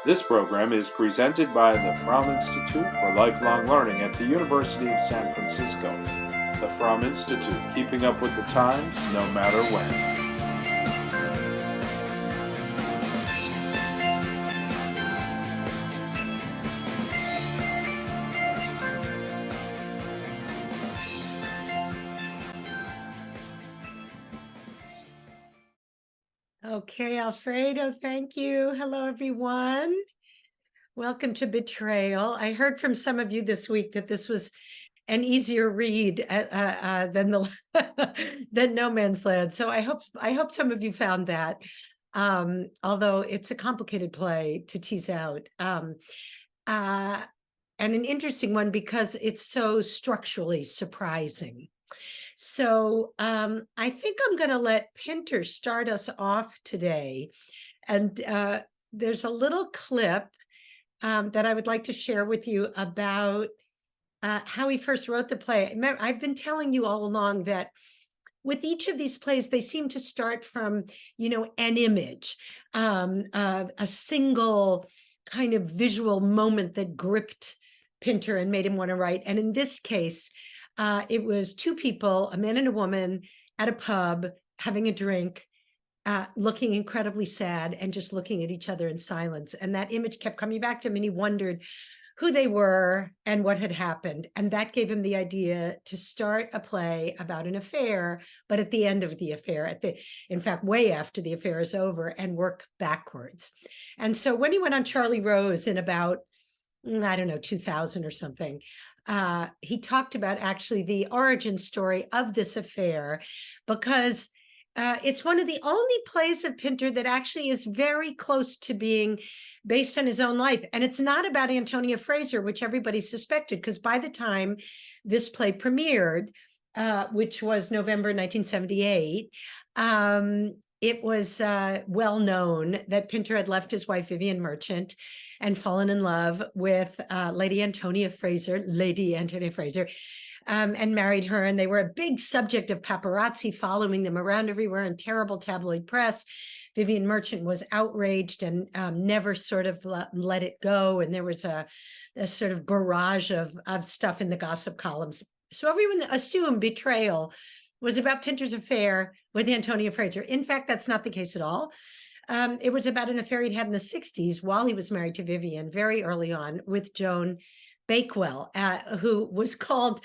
This program is presented by the Fromm Institute for Lifelong Learning at the University of San Francisco. The Fromm Institute, keeping up with the times, no matter when. Okay, Alfredo, thank you. Hello, everyone. Welcome to Betrayal. I heard from some of you this week that this was an easier read than than No Man's Land. So I hope some of you found that. Although it's a complicated play to tease out. And an interesting one because it's so structurally surprising. So I think I'm going to let Pinter start us off today. And there's a little clip that I would like to share with you about how he first wrote the play. I've been telling you all along that with each of these plays, they seem to start from, an image, a single kind of visual moment that gripped Pinter and made him want to write. And in this case, it was two people, a man and a woman, at a pub having a drink, looking incredibly sad and just looking at each other in silence. And that image kept coming back to him, and he wondered who they were and what had happened. And that gave him the idea to start a play about an affair, but at the end of the affair, in fact, way after the affair is over, and work backwards. And so when he went on Charlie Rose in about, I don't know, 2000 or something, he talked about actually the origin story of this affair, because it's one of the only plays of Pinter that actually is very close to being based on his own life. And it's not about Antonia Fraser, which everybody suspected, because by the time this play premiered, which was November 1978, it was well known that Pinter had left his wife, Vivian Merchant, and fallen in love with Lady Antonia Fraser, and married her. And they were a big subject of paparazzi following them around everywhere and terrible tabloid press. Vivian Merchant was outraged and never sort of let it go. And there was a sort of barrage of stuff in the gossip columns. So everyone assumed Betrayal was about Pinter's affair with Antonia Fraser. In fact, that's not the case at all. It was about an affair he'd had in the 60s while he was married to Vivian, very early on, with Joan Bakewell, who was called,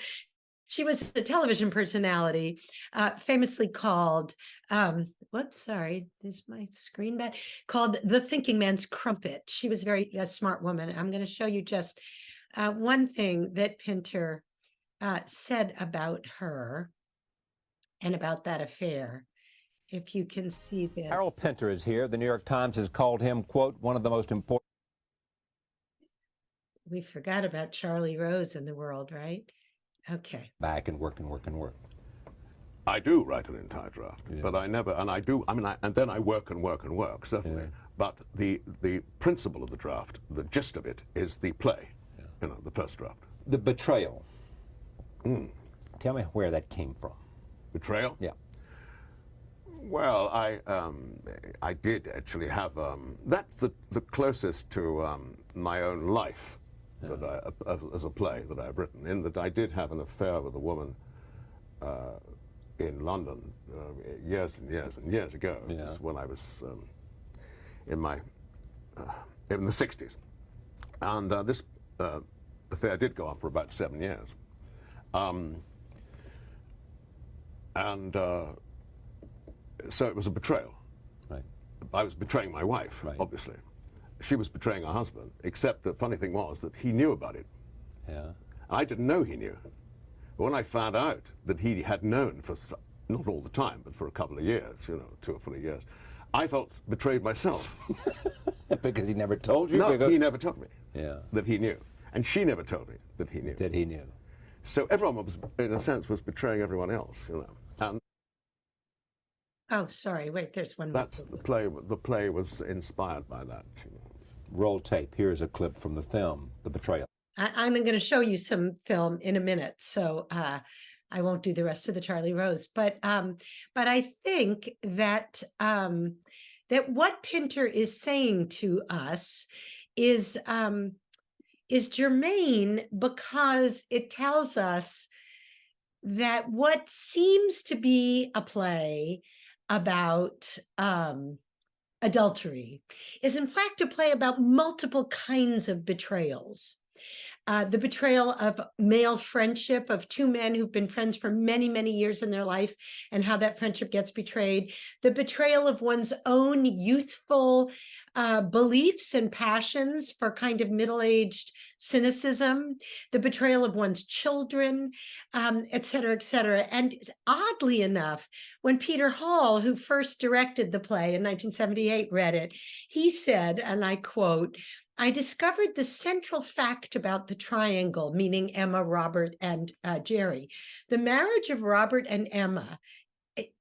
she was a television personality, famously called, whoops, sorry, is my screen bad? Called the Thinking Man's Crumpet. She was a smart woman. I'm going to show you just one thing that Pinter said about her and about that affair. If you can see this. Harold Pinter is here. The New York Times has called him, quote, one of the most important. We forgot about Charlie Rose in the world, right? Okay. Back and work and work and work. I do write an entire draft, Yeah. but I never, and I do, and then I work and work and work, certainly. Yeah. But the principle of the draft, the gist of it, is the play, the first draft. The Betrayal. Tell me where that came from. Betrayal? Yeah. Well, I did actually have, that's the closest to my own life that as a play that I've written, in that I did have an affair with a woman in London years and years and years ago. Yeah. This is when I was in the 60s. And this affair did go on for about 7 years. So it was a betrayal. Right. I was betraying my wife, Right. obviously. She was betraying her husband, except the funny thing was that he knew about it. Yeah. I didn't know he knew. But when I found out that he had known for, not all the time, but for a couple of years, 2 or 3 years, I felt betrayed myself. Because he never told you? No, because... he never told me Yeah. that he knew. And she never told me that he knew. That he knew. So everyone was, in a sense, was betraying everyone else, And Oh, sorry. Wait, there's one more. that's the play. The play was inspired by that. Roll tape. Here's a clip from the film, The Betrayal. I'm going to show you some film in a minute, so I won't do the rest of the Charlie Rose. But I think that that what Pinter is saying to us is germane because it tells us that what seems to be a play about adultery is in fact a play about multiple kinds of betrayals. The betrayal of male friendship, of two men who've been friends for many, many years in their life, and how that friendship gets betrayed. The betrayal of one's own youthful beliefs and passions for kind of middle-aged cynicism, the betrayal of one's children, et cetera, et cetera. And oddly enough, when Peter Hall, who first directed the play in 1978, read it, he said, and I quote, "I discovered the central fact about the triangle," meaning Emma, Robert, and Jerry. "The marriage of Robert and Emma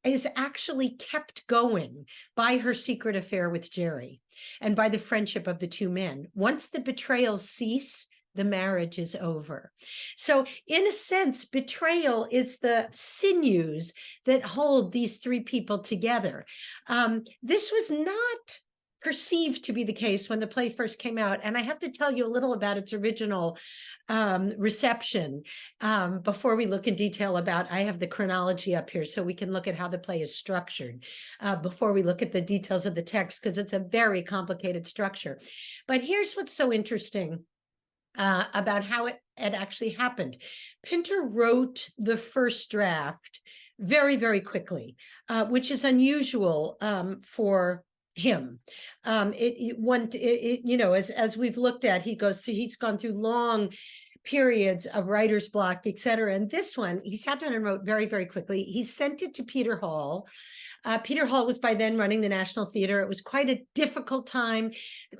is actually kept going by her secret affair with Jerry and by the friendship of the two men. Once the betrayals cease, the marriage is over." So in a sense, betrayal is the sinews that hold these three people together. This was not perceived to be the case when the play first came out. And I have to tell you a little about its original reception before we look in detail about, I have the chronology up here so we can look at how the play is structured before we look at the details of the text, because it's a very complicated structure. But here's what's so interesting about how it actually happened. Pinter wrote the first draft very, very quickly, which is unusual for him. You know, as we've looked at, he's gone through long periods of writer's block, et cetera. And this one, he sat down and wrote very, very quickly. He sent it to Peter Hall. Peter Hall was by then running the National Theatre. It was quite a difficult time.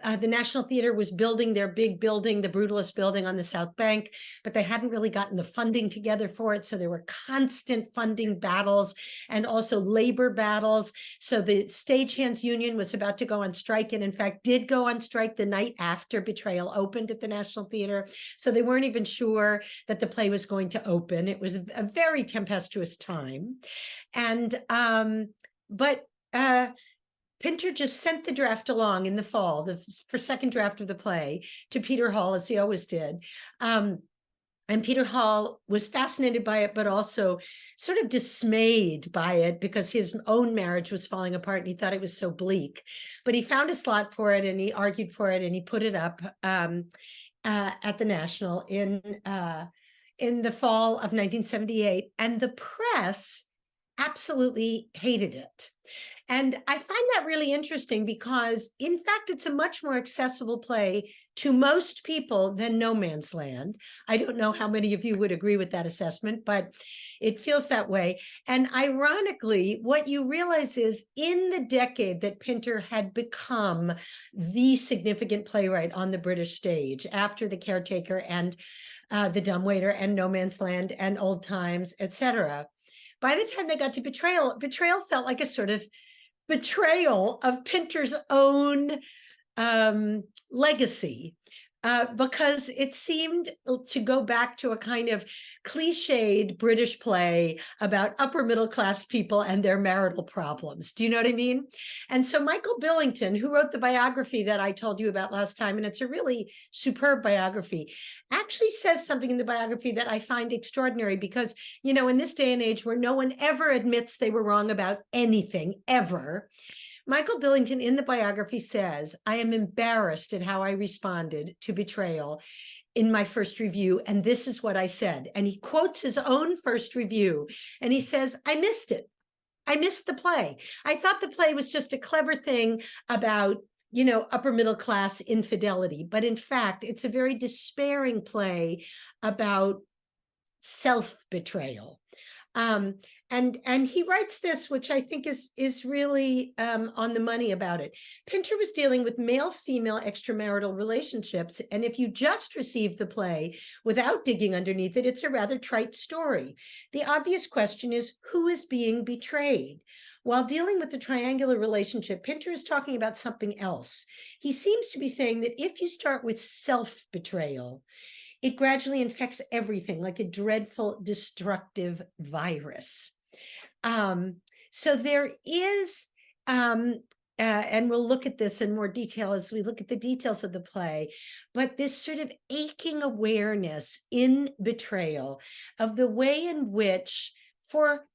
The National Theatre was building their big building, the brutalist building on the South Bank, but they hadn't really gotten the funding together for it. So there were constant funding battles and also labor battles. So the Stagehands Union was about to go on strike, and in fact did go on strike the night after Betrayal opened at the National Theatre. So they weren't even sure that the play was going to open. It was a very tempestuous time. And but Pinter just sent the draft along in the fall, for second draft of the play, to Peter Hall, as he always did. And Peter Hall was fascinated by it, but also sort of dismayed by it because his own marriage was falling apart and he thought it was so bleak. But he found a slot for it and he argued for it and he put it up at the National in the fall of 1978. And the press absolutely hated it. And I find that really interesting because, in fact, it's a much more accessible play to most people than No Man's Land. I don't know how many of you would agree with that assessment, but it feels that way. And ironically, what you realize is in the decade that Pinter had become the significant playwright on the British stage, after The Caretaker and The Dumbwaiter and No Man's Land and Old Times, etc., by the time they got to Betrayal felt like a sort of betrayal of Pinter's own legacy, because it seemed to go back to a kind of cliched British play about upper middle class people and their marital problems. Do you know what I mean? And so Michael Billington, who wrote the biography that I told you about last time, and it's a really superb biography, actually says something in the biography that I find extraordinary because, you know, in this day and age where no one ever admits they were wrong about anything, ever, Michael Billington in the biography says, "I am embarrassed at how I responded to Betrayal in my first review, and this is what I said." And he quotes his own first review, and he says, "I missed it. I missed the play. I thought the play was just a clever thing about, you know, upper middle class infidelity. But in fact, it's a very despairing play about self-betrayal." And he writes this, which I think is really on the money about it. Pinter was dealing with male-female extramarital relationships, and if you just received the play without digging underneath it, it's a rather trite story. The obvious question is, who is being betrayed? While dealing with the triangular relationship, Pinter is talking about something else. He seems to be saying that if you start with self-betrayal, it gradually infects everything like a dreadful, destructive virus. So there is and we'll look at this in more detail as we look at the details of the play, but this sort of aching awareness in Betrayal of the way in which, for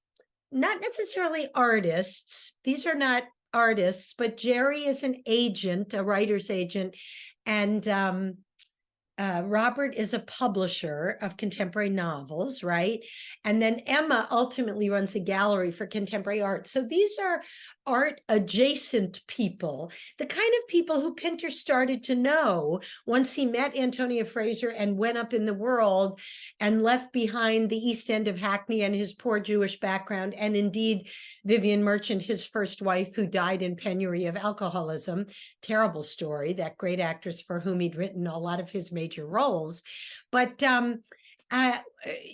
not necessarily artists, these are not artists, but Jerry is an agent, a writer's agent, and Robert is a publisher of contemporary novels, right? And then Emma ultimately runs a gallery for contemporary art. So these are art adjacent people, the kind of people who Pinter started to know once he met Antonia Fraser and went up in the world and left behind the East End of Hackney and his poor Jewish background, and indeed Vivian Merchant, his first wife, who died in penury of alcoholism. Terrible story, that great actress for whom he'd written a lot of his major roles. But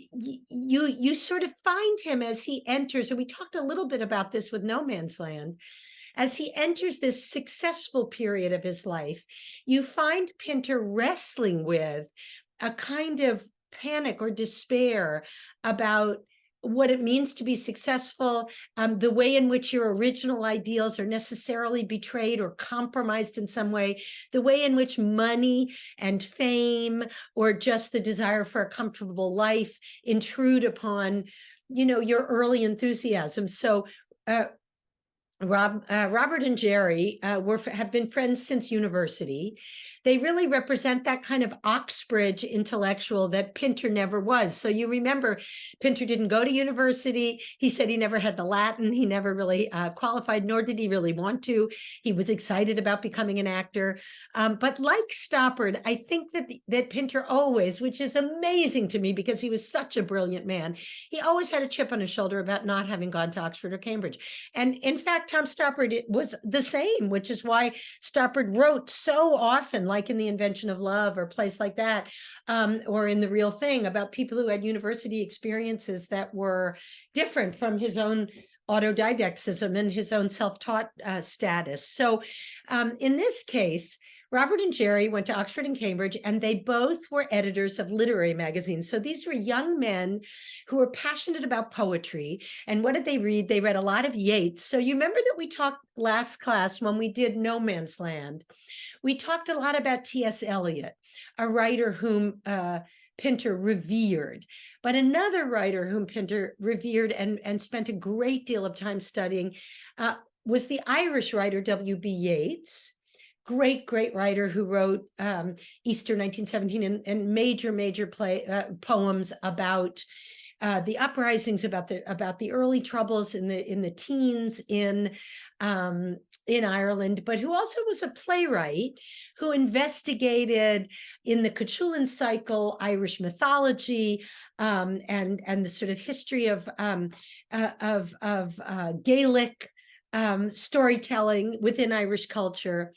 you sort of find him as he enters, and we talked a little bit about this with No Man's Land, as he enters this successful period of his life, you find Pinter wrestling with a kind of panic or despair about what it means to be successful, the way in which your original ideals are necessarily betrayed or compromised in some way, the way in which money and fame or just the desire for a comfortable life intrude upon, your early enthusiasm. So Robert and Jerry have been friends since university. They really represent that kind of Oxbridge intellectual that Pinter never was. So you remember, Pinter didn't go to university. He said he never had the Latin. He never really qualified, nor did he really want to. He was excited about becoming an actor. But like Stoppard, I think that Pinter always, which is amazing to me because he was such a brilliant man, he always had a chip on his shoulder about not having gone to Oxford or Cambridge. And in fact, Tom Stoppard was the same, which is why Stoppard wrote so often, like in The Invention of Love or plays like that, or in The Real Thing, about people who had university experiences that were different from his own autodidactism and his own self-taught status. So in this case, Robert and Jerry went to Oxford and Cambridge, and they both were editors of literary magazines. So these were young men who were passionate about poetry. And what did they read? They read a lot of Yeats. So you remember that we talked last class when we did No Man's Land, we talked a lot about T.S. Eliot, a writer whom Pinter revered. But another writer whom Pinter revered and spent a great deal of time studying was the Irish writer W.B. Yeats. Great writer who wrote Easter 1917 and major poems about the uprisings, about the early troubles in the teens in Ireland, but who also was a playwright who investigated in the Catullin cycle Irish mythology and the sort of history of Gaelic storytelling within Irish culture.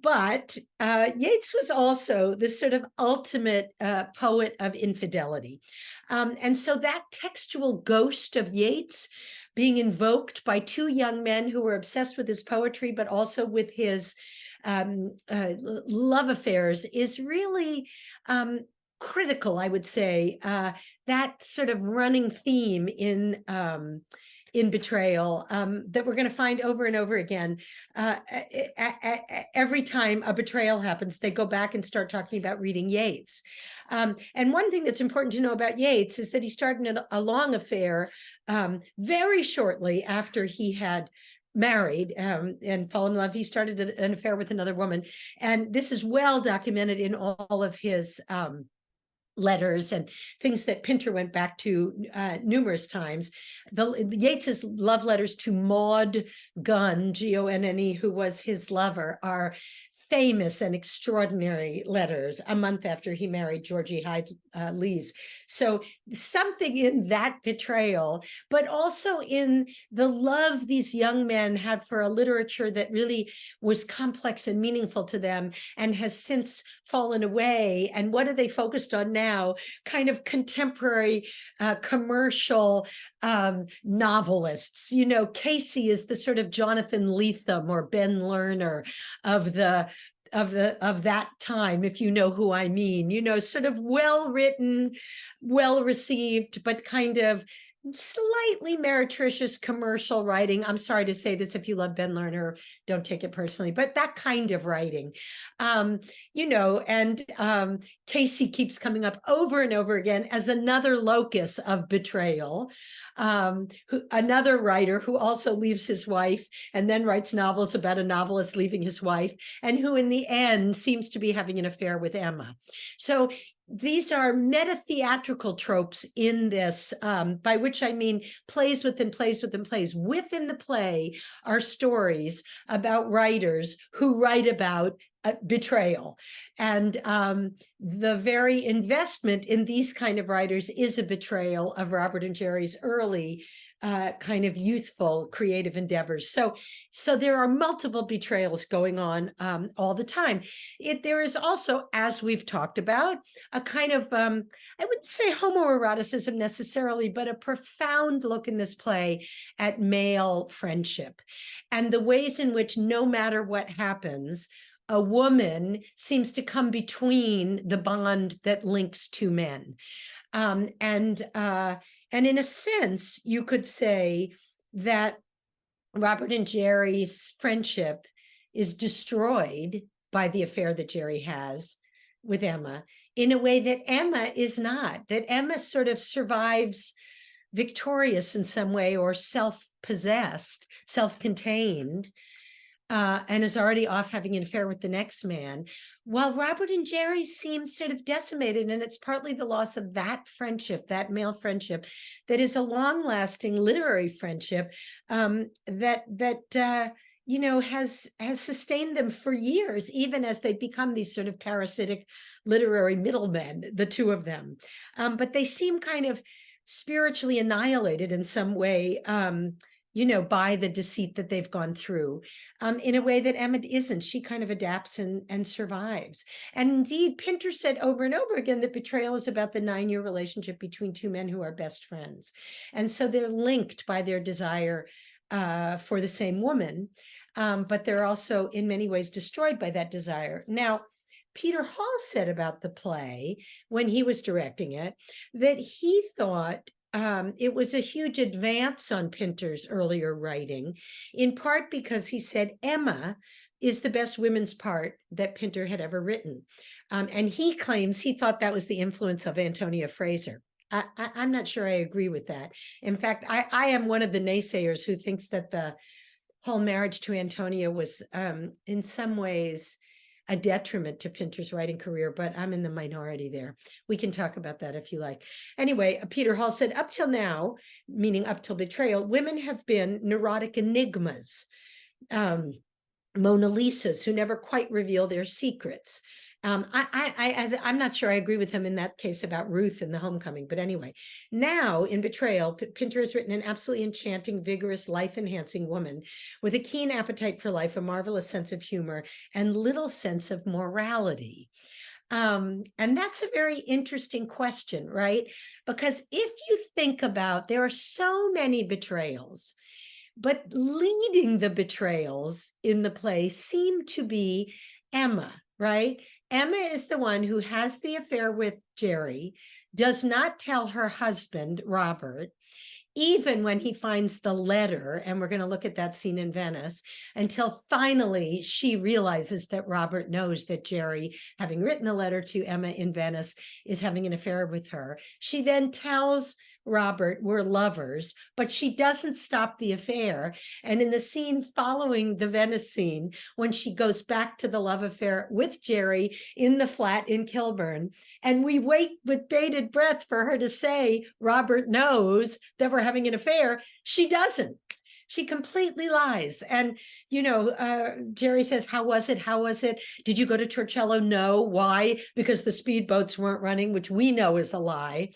But Yeats was also the sort of ultimate poet of infidelity. And so that textual ghost of Yeats being invoked by two young men who were obsessed with his poetry, but also with his love affairs is really critical, I would say. That sort of running theme in Betrayal that we're going to find over and over again. Every time a betrayal happens, they go back and start talking about reading Yeats. And one thing that's important to know about Yeats is that he started a long affair very shortly after he had married and fallen in love. He started an affair with another woman. And this is well documented in all of his letters and things that Pinter went back to numerous times. Yeats's love letters to Maud Gunn, Gonne, who was his lover, are famous and extraordinary letters a month after he married Georgie Hyde Lees. So something in that betrayal, but also in the love these young men had for a literature that really was complex and meaningful to them and has since fallen away. And what are they focused on now? Kind of contemporary commercial novelists. Casey is the sort of Jonathan Lethem or Ben Lerner of that time, if you know who I mean, sort of well-written, well-received, but kind of slightly meretricious commercial writing. I'm sorry to say this if you love Ben Lerner, don't take it personally, but that kind of writing, and Casey keeps coming up over and over again as another locus of betrayal. Another writer who also leaves his wife and then writes novels about a novelist leaving his wife, and who in the end seems to be having an affair with Emma. So these are meta-theatrical tropes in this, by which I mean plays within plays within plays. Within the play are stories about writers who write about betrayal. And the very investment in these kind of writers is a betrayal of Robert and Jerry's early kind of youthful creative endeavors. So there are multiple betrayals going on all the time. There is also, as we've talked about, a kind of, I wouldn't say homoeroticism necessarily, but a profound look in this play at male friendship and the ways in which no matter what happens, a woman seems to come between the bond that links two men. And in a sense, you could say that Robert and Jerry's friendship is destroyed by the affair that Jerry has with Emma in a way that Emma is not, that Emma sort of survives victorious in some way, or self-possessed, self-contained, and is already off having an affair with the next man, while Robert and Jerry seem sort of decimated. And it's partly the loss of that friendship, that male friendship, that is a long-lasting literary friendship that has sustained them for years, even as they become these sort of parasitic literary middlemen, the two of them. But they seem kind of spiritually annihilated in some way, by the deceit that they've gone through, in a way that Emma isn't. She kind of adapts and survives. And indeed, Pinter said over and over again that Betrayal is about the 9-year relationship between two men who are best friends. And so they're linked by their desire for the same woman, but they're also in many ways destroyed by that desire. Now, Peter Hall said about the play when he was directing it that he thought it was a huge advance on Pinter's earlier writing, in part because he said Emma is the best women's part that Pinter had ever written. And he claims he thought that was the influence of Antonia Fraser. I'm not sure I agree with that. In fact, I am one of the naysayers who thinks that the whole marriage to Antonia was in some ways a detriment to Pinter's writing career, but I'm in the minority there. We can talk about that if you like. Anyway, Peter Hall said, up till now, meaning up till Betrayal, women have been neurotic enigmas, Mona Lisas who never quite reveal their secrets. I'm not sure I agree with him in that case about Ruth in The Homecoming, but anyway, now in Betrayal, Pinter has written an absolutely enchanting, vigorous, life-enhancing woman with a keen appetite for life, a marvelous sense of humor, and little sense of morality. And that's a very interesting question, right? Because if you think about, there are so many betrayals, but leading the betrayals in the play seem to be Emma, right? Emma is the one who has the affair with Jerry, does not tell her husband, Robert, even when he finds the letter, and we're going to look at that scene in Venice, until finally she realizes that Robert knows that Jerry, having written the letter to Emma in Venice, is having an affair with her. She then tells Robert, we're lovers, but she doesn't stop the affair. And in the scene following the Venice scene, when she goes back to the love affair with Jerry in the flat in Kilburn, and we wait with bated breath for her to say, Robert knows that we're having an affair, she doesn't. She completely lies. And, Jerry says, how was it? How was it? Did you go to Torcello? No. Why? Because the speedboats weren't running, which we know is a lie.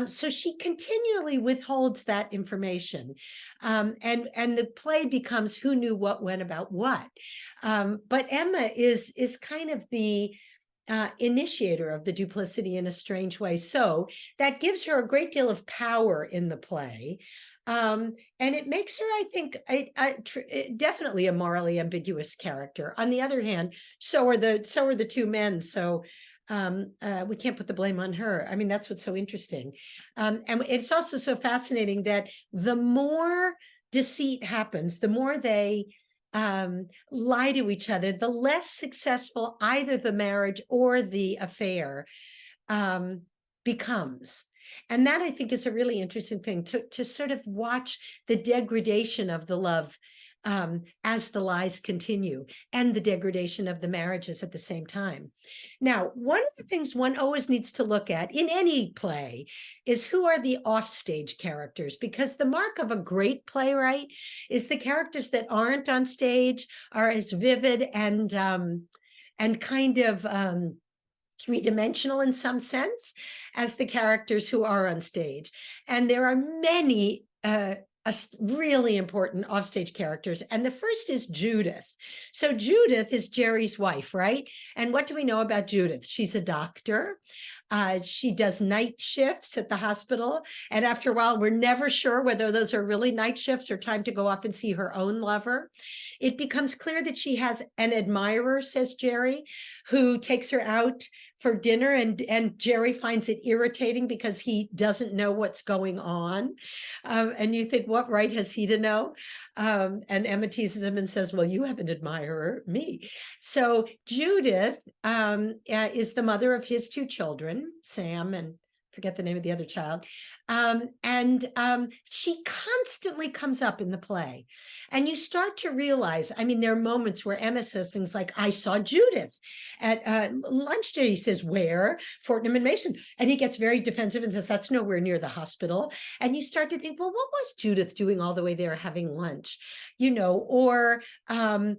So she continually withholds that information. And the play becomes who knew what, when, about what. But Emma is kind of the initiator of the duplicity in a strange way. So that gives her a great deal of power in the play. And it makes her, I think, definitely a morally ambiguous character. On the other hand, so are the two men. So we can't put the blame on her. I mean, that's what's so interesting. And it's also so fascinating that the more deceit happens, the more they lie to each other, the less successful either the marriage or the affair becomes. And that, I think, is a really interesting thing to sort of watch the degradation of the love as the lies continue, and the degradation of the marriages at the same time. Now, one of the things one always needs to look at in any play is who are the offstage characters, because the mark of a great playwright is the characters that aren't on stage are as vivid and kind of three-dimensional in some sense as the characters who are on stage. And there are many really important offstage characters. And the first is Judith. So Judith is Jerry's wife, right? And what do we know about Judith? She's a doctor. She does night shifts at the hospital. And after a while, we're never sure whether those are really night shifts or time to go off and see her own lover. It becomes clear that she has an admirer, says Jerry, who takes her out for dinner, and Jerry finds it irritating because he doesn't know what's going on. And you think, what right has he to know? And Emma teases him and says, well, you have an admirer, me. So Judith is the mother of his two children, Sam and forget the name of the other child. She constantly comes up in the play. And you start to realize, I mean, there are moments where Emma says things like, I saw Judith at lunch today. He says, where? Fortnum and Mason. And he gets very defensive and says, that's nowhere near the hospital. And you start to think, well, what was Judith doing all the way there having lunch? You know, or when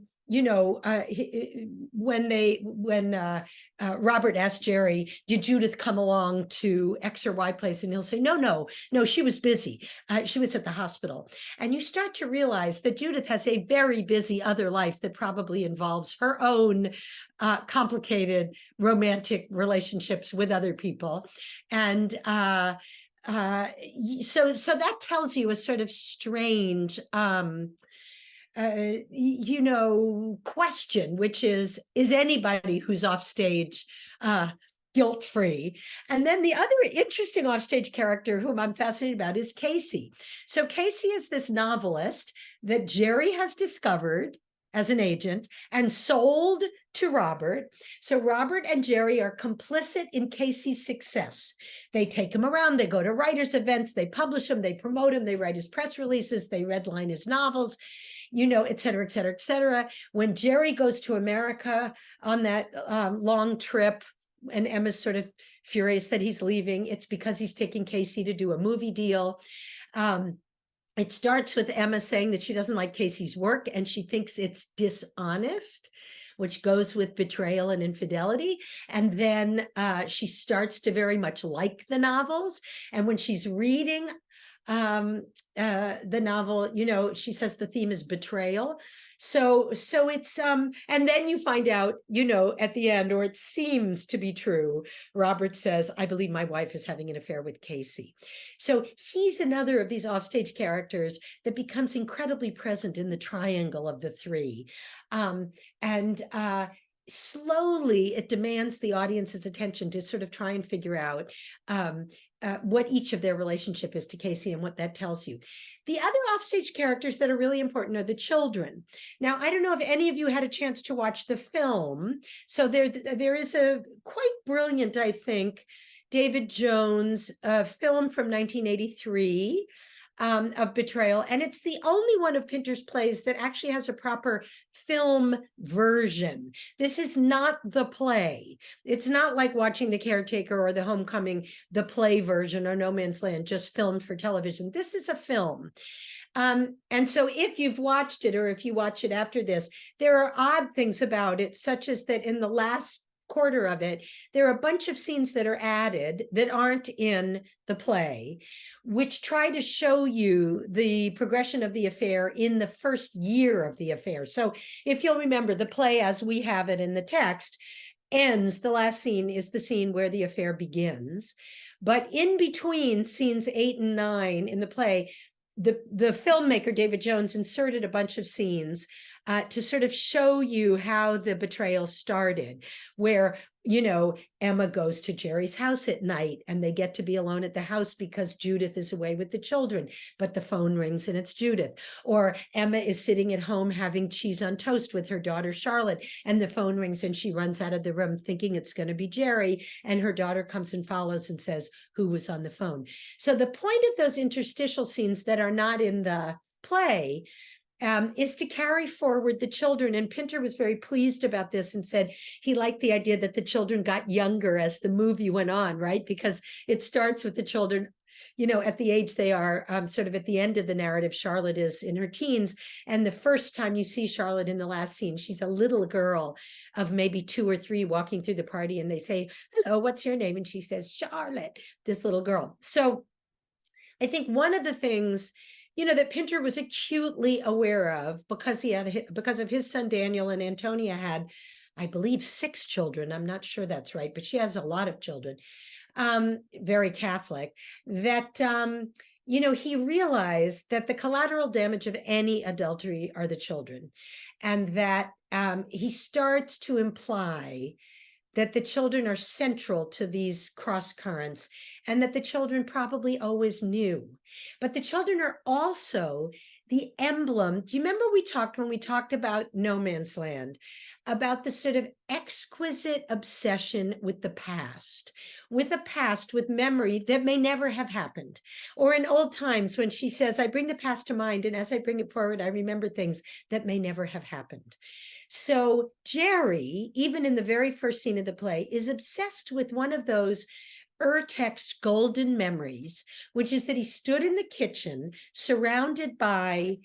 Robert asked Jerry, did Judith come along to X or Y place? And he'll say, no, she was busy. She was at the hospital. And you start to realize that Judith has a very busy other life that probably involves her own complicated romantic relationships with other people. And so that tells you a sort of strange question, which is anybody who's off stage guilt-free? And then the other interesting offstage character whom I'm fascinated about is Casey. So Casey is this novelist that Jerry has discovered as an agent and sold to Robert. So Robert and Jerry are complicit in Casey's success. They take him around, they go to writers' events, they publish him, they promote him, they write his press releases, they redline his novels, et cetera, et cetera, et cetera. When Jerry goes to America on that long trip, and Emma's sort of furious that he's leaving, it's because he's taking Casey to do a movie deal. It starts with Emma saying that she doesn't like Casey's work and she thinks it's dishonest, which goes with betrayal and infidelity. And then she starts to very much like the novels. And when she's reading the novel, she says the theme is betrayal. So it's and then you find out, at the end, or it seems to be true, Robert says, I believe my wife is having an affair with Casey. So he's another of these offstage characters that becomes incredibly present in the triangle of the three. Slowly it demands the audience's attention to sort of try and figure out what each of their relationship is to Casey and what that tells you. The other offstage characters that are really important are the children. Now, I don't know if any of you had a chance to watch the film. So there is a quite brilliant, I think, David Jones film from 1983 of Betrayal. And it's the only one of Pinter's plays that actually has a proper film version. This is not the play. It's not like watching The Caretaker or The Homecoming, the play version, or No Man's Land, just filmed for television. This is a film. And so if you've watched it, or if you watch it after this, there are odd things about it, such as that in the last quarter of it, there are a bunch of scenes that are added that aren't in the play, which try to show you the progression of the affair in the first year of the affair. So if you'll remember, the play as we have it in the text ends, the last scene is the scene where the affair begins. But in between scenes 8 and 9 in the play, the filmmaker, David Jones, inserted a bunch of scenes to sort of show you how the betrayal started, where, you know, Emma goes to Jerry's house at night and they get to be alone at the house because Judith is away with the children, but the phone rings and it's Judith. Or Emma is sitting at home having cheese on toast with her daughter Charlotte, and the phone rings and she runs out of the room thinking it's going to be Jerry, and her daughter comes and follows and says, who was on the phone? So the point of those interstitial scenes that are not in the play is to carry forward the children. And Pinter was very pleased about this and said he liked the idea that the children got younger as the movie went on, right? Because it starts with the children, you know, at the age they are, sort of at the end of the narrative. Charlotte is in her teens. And the first time you see Charlotte in the last scene, she's a little girl of maybe 2 or 3 walking through the party. And they say, hello, what's your name? And she says, Charlotte, this little girl. So I think one of the things, you know, that Pinter was acutely aware of, because because of his son Daniel, and Antonia had, I believe, 6 children. I'm not sure that's right, but she has a lot of children, very Catholic, that, you know, he realized that the collateral damage of any adultery are the children, and that he starts to imply that the children are central to these cross currents, and that the children probably always knew. But the children are also the emblem. Do you remember when we talked about No Man's Land, about the sort of exquisite obsession with the past, with memory that may never have happened? Or in Old Times, when she says, I bring the past to mind, and as I bring it forward, I remember things that may never have happened. So Jerry, even in the very first scene of the play, is obsessed with one of those ur-text golden memories, which is that he stood in the kitchen surrounded by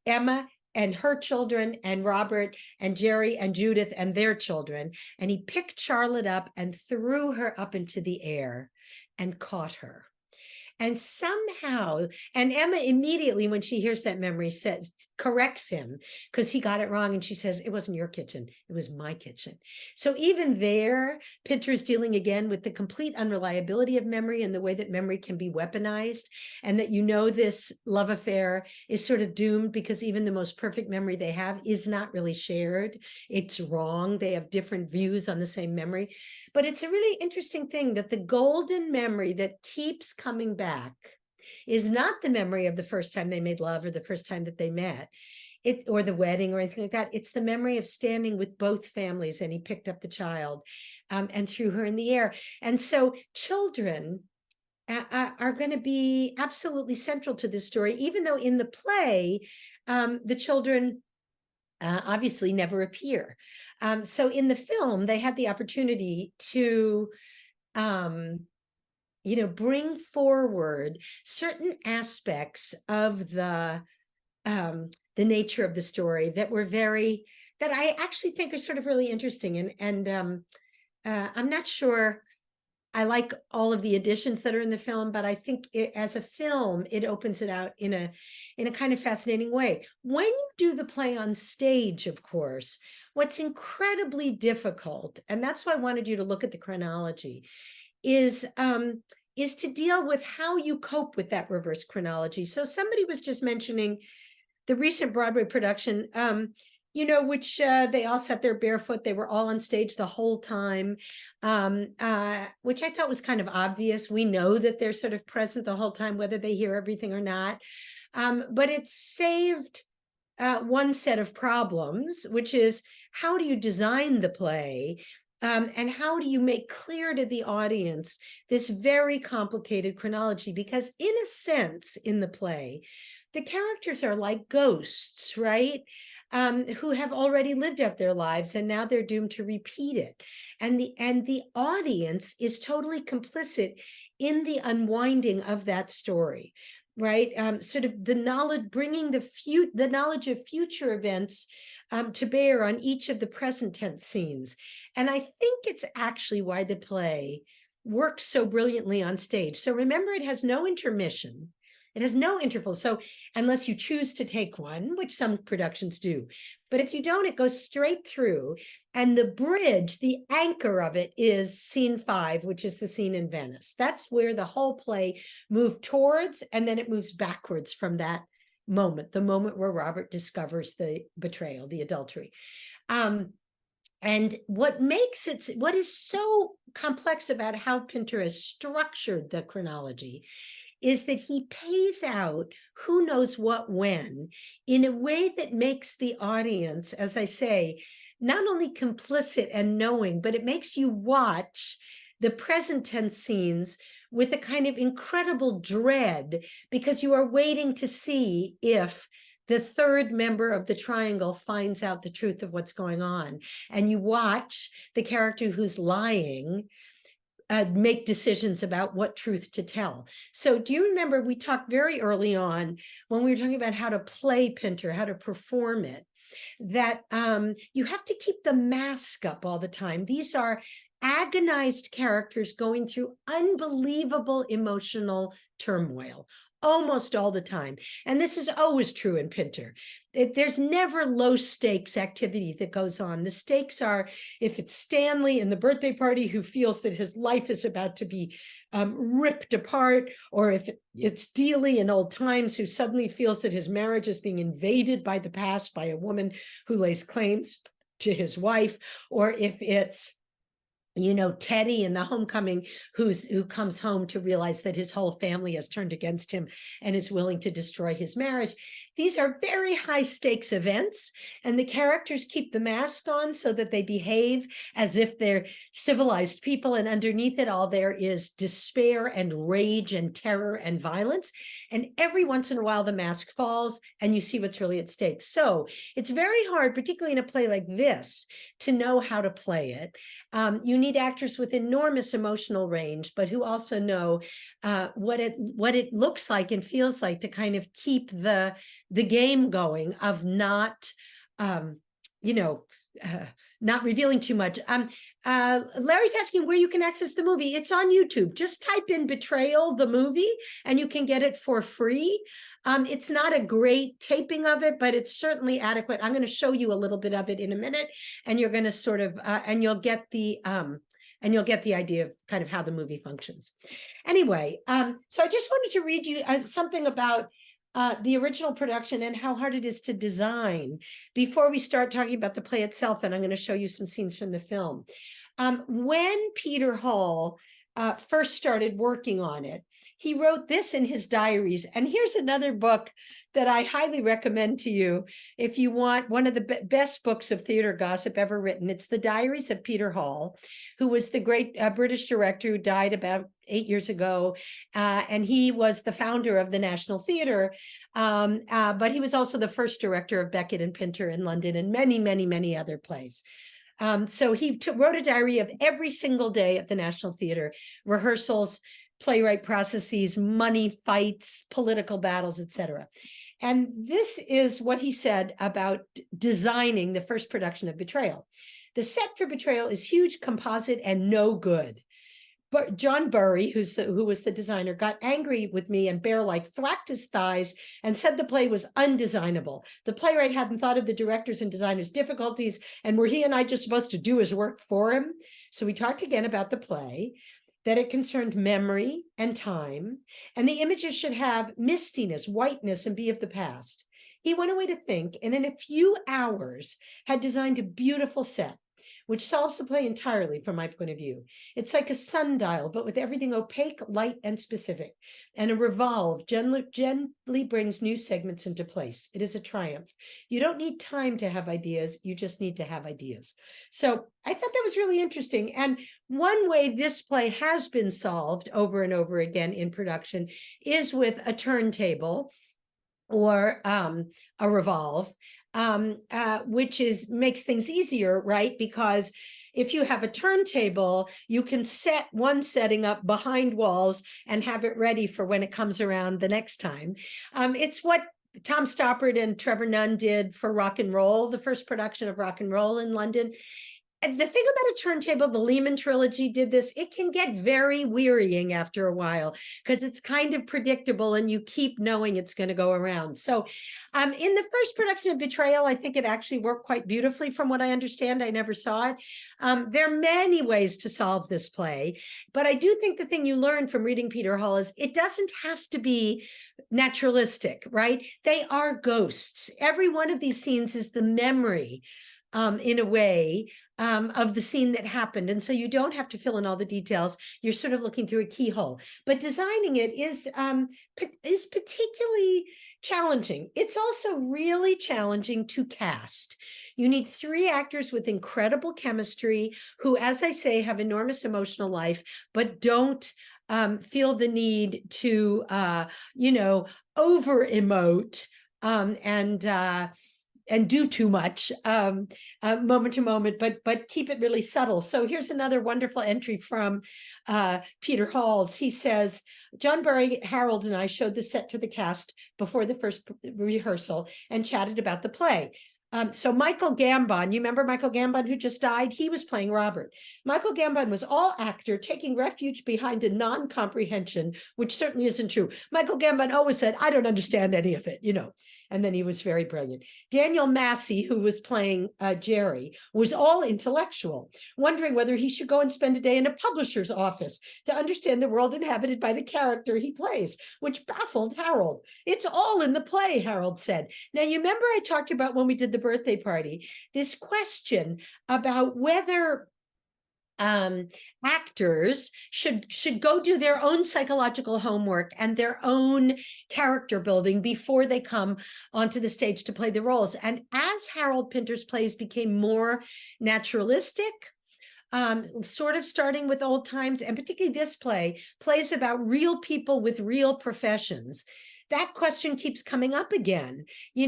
Emma and her children, and Robert and Jerry and Judith and their children, and he picked Charlotte up and threw her up into the air and caught her. And somehow, and Emma immediately, when she hears that memory, corrects him because he got it wrong. And she says, it wasn't your kitchen, it was my kitchen. So even there, Pinter is dealing again with the complete unreliability of memory and the way that memory can be weaponized. And that, you know, this love affair is sort of doomed because even the most perfect memory they have is not really shared. It's wrong. They have different views on the same memory. But it's a really interesting thing that the golden memory that keeps coming back is not the memory of the first time they made love or the first time that they met, or the wedding or anything like that. It's the memory of standing with both families, and he picked up the child and threw her in the air. And so children are going to be absolutely central to this story, even though in the play, the children obviously never appear. So in the film, they had the opportunity to, you know, bring forward certain aspects of the nature of the story that were that I actually think are sort of really interesting. And I'm not sure I like all of the additions that are in the film, but I think as a film, it opens it out in a kind of fascinating way. When you do the play on stage, of course, what's incredibly difficult, and that's why I wanted you to look at the chronology, is to deal with how you cope with that reverse chronology. So somebody was just mentioning the recent Broadway production, you know, which they all sat there barefoot. They were all on stage the whole time, which I thought was kind of obvious. We know that they're sort of present the whole time, whether they hear everything or not. But it saved one set of problems, which is how do you design the play? And how do you make clear to the audience this very complicated chronology? Because in a sense, in the play, the characters are like ghosts, right? Who have already lived out their lives, and now they're doomed to repeat it. And the audience is totally complicit in the unwinding of that story, right? Sort of the knowledge, bringing the knowledge of future events to bear on each of the present tense scenes. And I think it's actually why the play works so brilliantly on stage. So remember, it has no intermission. It has no interval. So unless you choose to take one, which some productions do, but if you don't, it goes straight through. And the bridge, the anchor of it, is scene 5, which is the scene in Venice. That's where the whole play moved towards, and then it moves backwards from that moment, the moment where Robert discovers the betrayal, the adultery. And what is so complex about how Pinter has structured the chronology is that he pays out who knows what when in a way that makes the audience, as I say, not only complicit and knowing, but it makes you watch the present tense scenes with a kind of incredible dread, because you are waiting to see if the third member of the triangle finds out the truth of what's going on. And you watch the character who's lying make decisions about what truth to tell. So do you remember we talked very early on when we were talking about how to play Pinter, how to perform it, that you have to keep the mask up all the time. These are agonized characters going through unbelievable emotional turmoil almost all the time. And this is always true in Pinter. There's never low stakes activity that goes on. The stakes are if it's Stanley in the birthday party who feels that his life is about to be ripped apart, or if it's Dealey in Old Times who suddenly feels that his marriage is being invaded by the past by a woman who lays claims to his wife, or if it's Teddy in The Homecoming, who comes home to realize that his whole family has turned against him and is willing to destroy his marriage. These are very high stakes events, and the characters keep the mask on so that they behave as if they're civilized people, and underneath it all there is despair and rage and terror and violence. And every once in a while the mask falls and you see what's really at stake. So it's very hard, particularly in a play like this, to know how to play it. You need actors with enormous emotional range, but who also know what it looks like and feels like to kind of keep the game going of not revealing too much. Larry's asking where you can access the movie. It's on YouTube. Just type in Betrayal, the movie, and you can get it for free. It's not a great taping of it, but it's certainly adequate. I'm going to show you a little bit of it in a minute, and you're going to sort of, and you'll get the idea of kind of how the movie functions. Anyway, so I just wanted to read you something about the original production and how hard it is to design before we start talking about the play itself. And I'm going to show you some scenes from the film. When Peter Hall first started working on it, he wrote this in his diaries. And here's another book that I highly recommend to you if you want one of the best books of theater gossip ever written. It's The Diaries of Peter Hall, who was the great British director who died about 8 years ago. And he was the founder of the National Theatre, but he was also the first director of Beckett and Pinter in London and many, many, many other plays. So he wrote a diary of every single day at the National Theatre, rehearsals, playwright processes, money fights, political battles, etc. And this is what he said about designing the first production of Betrayal. The set for Betrayal is huge, composite, and no good. But John Burry, who was the designer, got angry with me and bear-like thwacked his thighs and said the play was undesignable. The playwright hadn't thought of the directors and designers' difficulties, and were he and I just supposed to do his work for him? So we talked again about the play, that it concerned memory and time, and the images should have mistiness, whiteness, and be of the past. He went away to think, and in a few hours had designed a beautiful set, which solves the play entirely from my point of view. It's like a sundial, but with everything opaque, light, and specific. And a revolve gently brings new segments into place. It is a triumph. You don't need time to have ideas. You just need to have ideas. So I thought that was really interesting. And one way this play has been solved over and over again in production is with a turntable or a revolve. Which makes things easier, right? Because if you have a turntable, you can set one setting up behind walls and have it ready for when it comes around the next time. It's what Tom Stoppard and Trevor Nunn did for Rock and Roll, the first production of Rock and Roll in London. And the thing about a turntable, the Lehman trilogy did this, it can get very wearying after a while because it's kind of predictable and you keep knowing it's going to go around. So in the first production of Betrayal, I think it actually worked quite beautifully from what I understand. I never saw it. There are many ways to solve this play, but I do think the thing you learn from reading Peter Hall is it doesn't have to be naturalistic, right? They are ghosts. Every one of these scenes is the memory in a way, of the scene that happened. And so you don't have to fill in all the details. You're sort of looking through a keyhole. But designing it is particularly challenging. It's also really challenging to cast. You need 3 actors with incredible chemistry who, as I say, have enormous emotional life, but don't feel the need to, over emote and do too much moment to moment, but keep it really subtle. So here's another wonderful entry from Peter Hall's. He says, John Barry, Harold, and I showed the set to the cast before the first rehearsal and chatted about the play. So Michael Gambon, you remember Michael Gambon who just died? He was playing Robert. Michael Gambon was all actor taking refuge behind a non-comprehension, which certainly isn't true. Michael Gambon always said, I don't understand any of it, and then he was very brilliant. Daniel Massey, who was playing Jerry, was all intellectual, wondering whether he should go and spend a day in a publisher's office to understand the world inhabited by the character he plays, which baffled Harold. It's all in the play, Harold said. Now, you remember I talked about when we did the birthday party, this question about whether actors should go do their own psychological homework and their own character building before they come onto the stage to play the roles. And as Harold Pinter's plays became more naturalistic, sort of starting with old times, and particularly this play, plays about real people with real professions, that question keeps coming up again. Do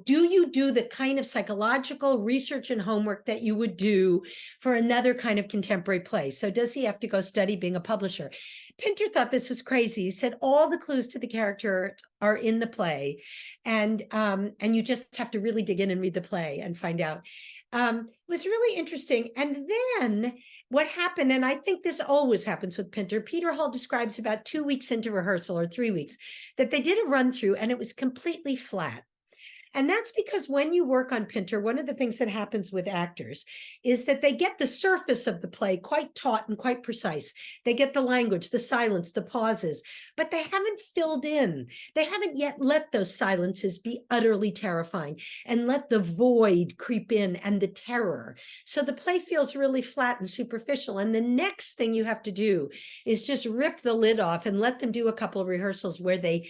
you do the kind of psychological research and homework that you would do for another kind of contemporary play? So does he have to go study being a publisher? Pinter thought this was crazy. He said all the clues to the character are in the play, and you just have to really dig in and read the play and find out. It was really interesting. And then what happened, and I think this always happens with Pinter, Peter Hall describes about 2 weeks into rehearsal, or 3 weeks, that they did a run through and it was completely flat. And that's because when you work on Pinter, one of the things that happens with actors is that they get the surface of the play quite taut and quite precise. They get the language, the silence, the pauses, but they haven't filled in. They haven't yet let those silences be utterly terrifying and let the void creep in and the terror. So the play feels really flat and superficial. And the next thing you have to do is just rip the lid off and let them do a couple of rehearsals where they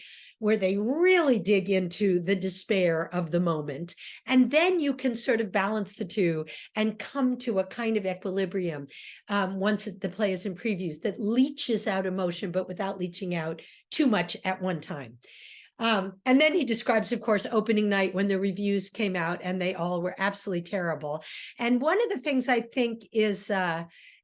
really dig into the despair of the moment. And then you can sort of balance the two and come to a kind of equilibrium once the play is in previews that leaches out emotion, but without leaching out too much at one time. And then he describes, of course, opening night when the reviews came out and they all were absolutely terrible. And one of the things I think is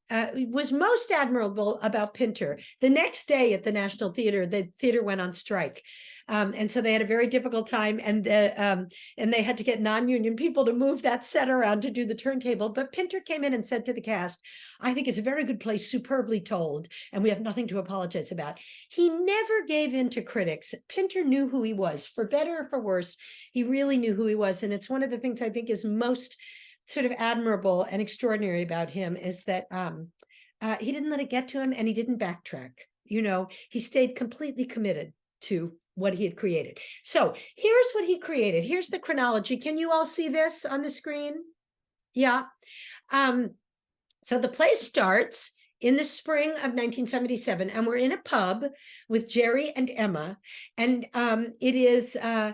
was most admirable about Pinter. The next day at the National Theatre, the theater went on strike. And so they had a very difficult time, and they had to get non-union people to move that set around to do the turntable. But Pinter came in and said to the cast, I think it's a very good play, superbly told, and we have nothing to apologize about. He never gave in to critics. Pinter knew who he was, for better or for worse. He really knew who he was. And it's one of the things I think is most sort of admirable and extraordinary about him is that he didn't let it get to him, and he didn't backtrack. He stayed completely committed to what he had created. So here's what he created. Here's the chronology. Can you all see this on the screen? Yeah. So the play starts in the spring of 1977, and we're in a pub with Jerry and Emma, and it is a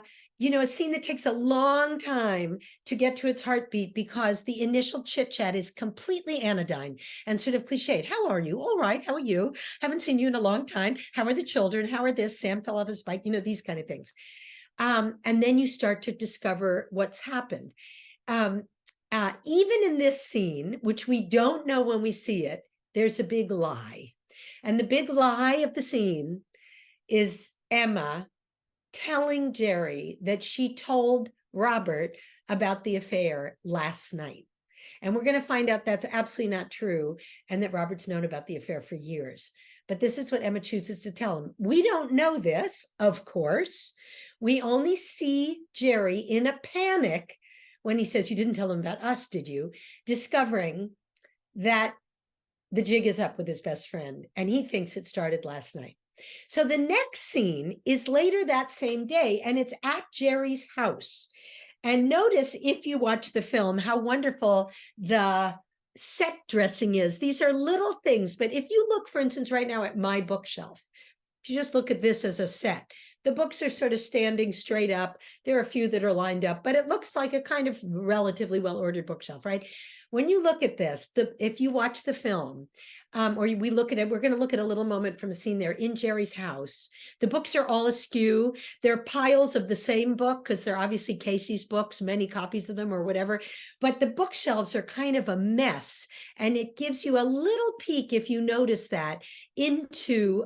scene that takes a long time to get to its heartbeat because the initial chit-chat is completely anodyne and sort of cliched. How are you? All right. How are you? Haven't seen you in a long time. How are the children? How are this? Sam fell off his bike, these kind of things. And then you start to discover what's happened. Even in this scene, which we don't know when we see it, there's a big lie. And the big lie of the scene is Emma telling Jerry that she told Robert about the affair last night. And we're going to find out that's absolutely not true, and that Robert's known about the affair for years. But this is what Emma chooses to tell him. We don't know this, of course. We only see Jerry in a panic when he says, "You didn't tell him about us, did you?" Discovering that the jig is up with his best friend, and he thinks it started last night. So the next scene is later that same day, and it's at Jerry's house. And notice, if you watch the film, how wonderful the set dressing is. These are little things, but if you look, for instance, right now at my bookshelf, if you just look at this as a set, the books are sort of standing straight up. There are a few that are lined up, but it looks like a kind of relatively well-ordered bookshelf, right? When you look at this, if you watch the film, or we look at it, we're going to look at a little moment from a scene there in Jerry's house. The books are all askew. They're piles of the same book, because they're obviously Casey's books, many copies of them or whatever. But the bookshelves are kind of a mess. And it gives you a little peek, if you notice that, into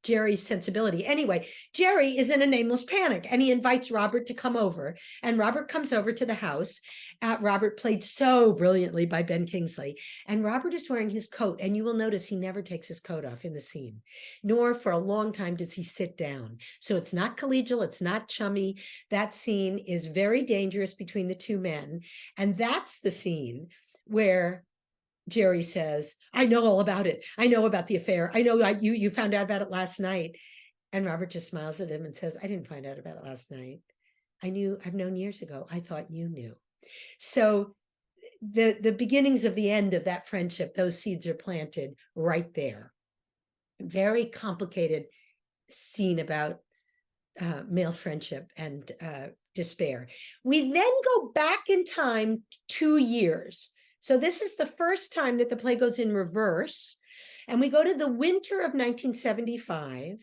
Jerry's sensibility. Anyway, Jerry is in a nameless panic, and he invites Robert to come over. And Robert comes over to the house. Robert, played so brilliantly by Ben Kingsley. And Robert is wearing his coat, and you will notice he never takes his coat off in the scene, nor for a long time does he sit down. So it's not collegial, it's not chummy. That scene is very dangerous between the two men. And that's the scene where Jerry says, "I know all about it. I know about the affair. I know you found out about it last night." And Robert just smiles at him and says, "I didn't find out about it last night. I've known years ago. I thought you knew." So the beginnings of the end of that friendship, those seeds are planted right there. Very complicated scene about male friendship and despair. We then go back in time 2 years. So this is the first time that the play goes in reverse. And we go to the winter of 1975,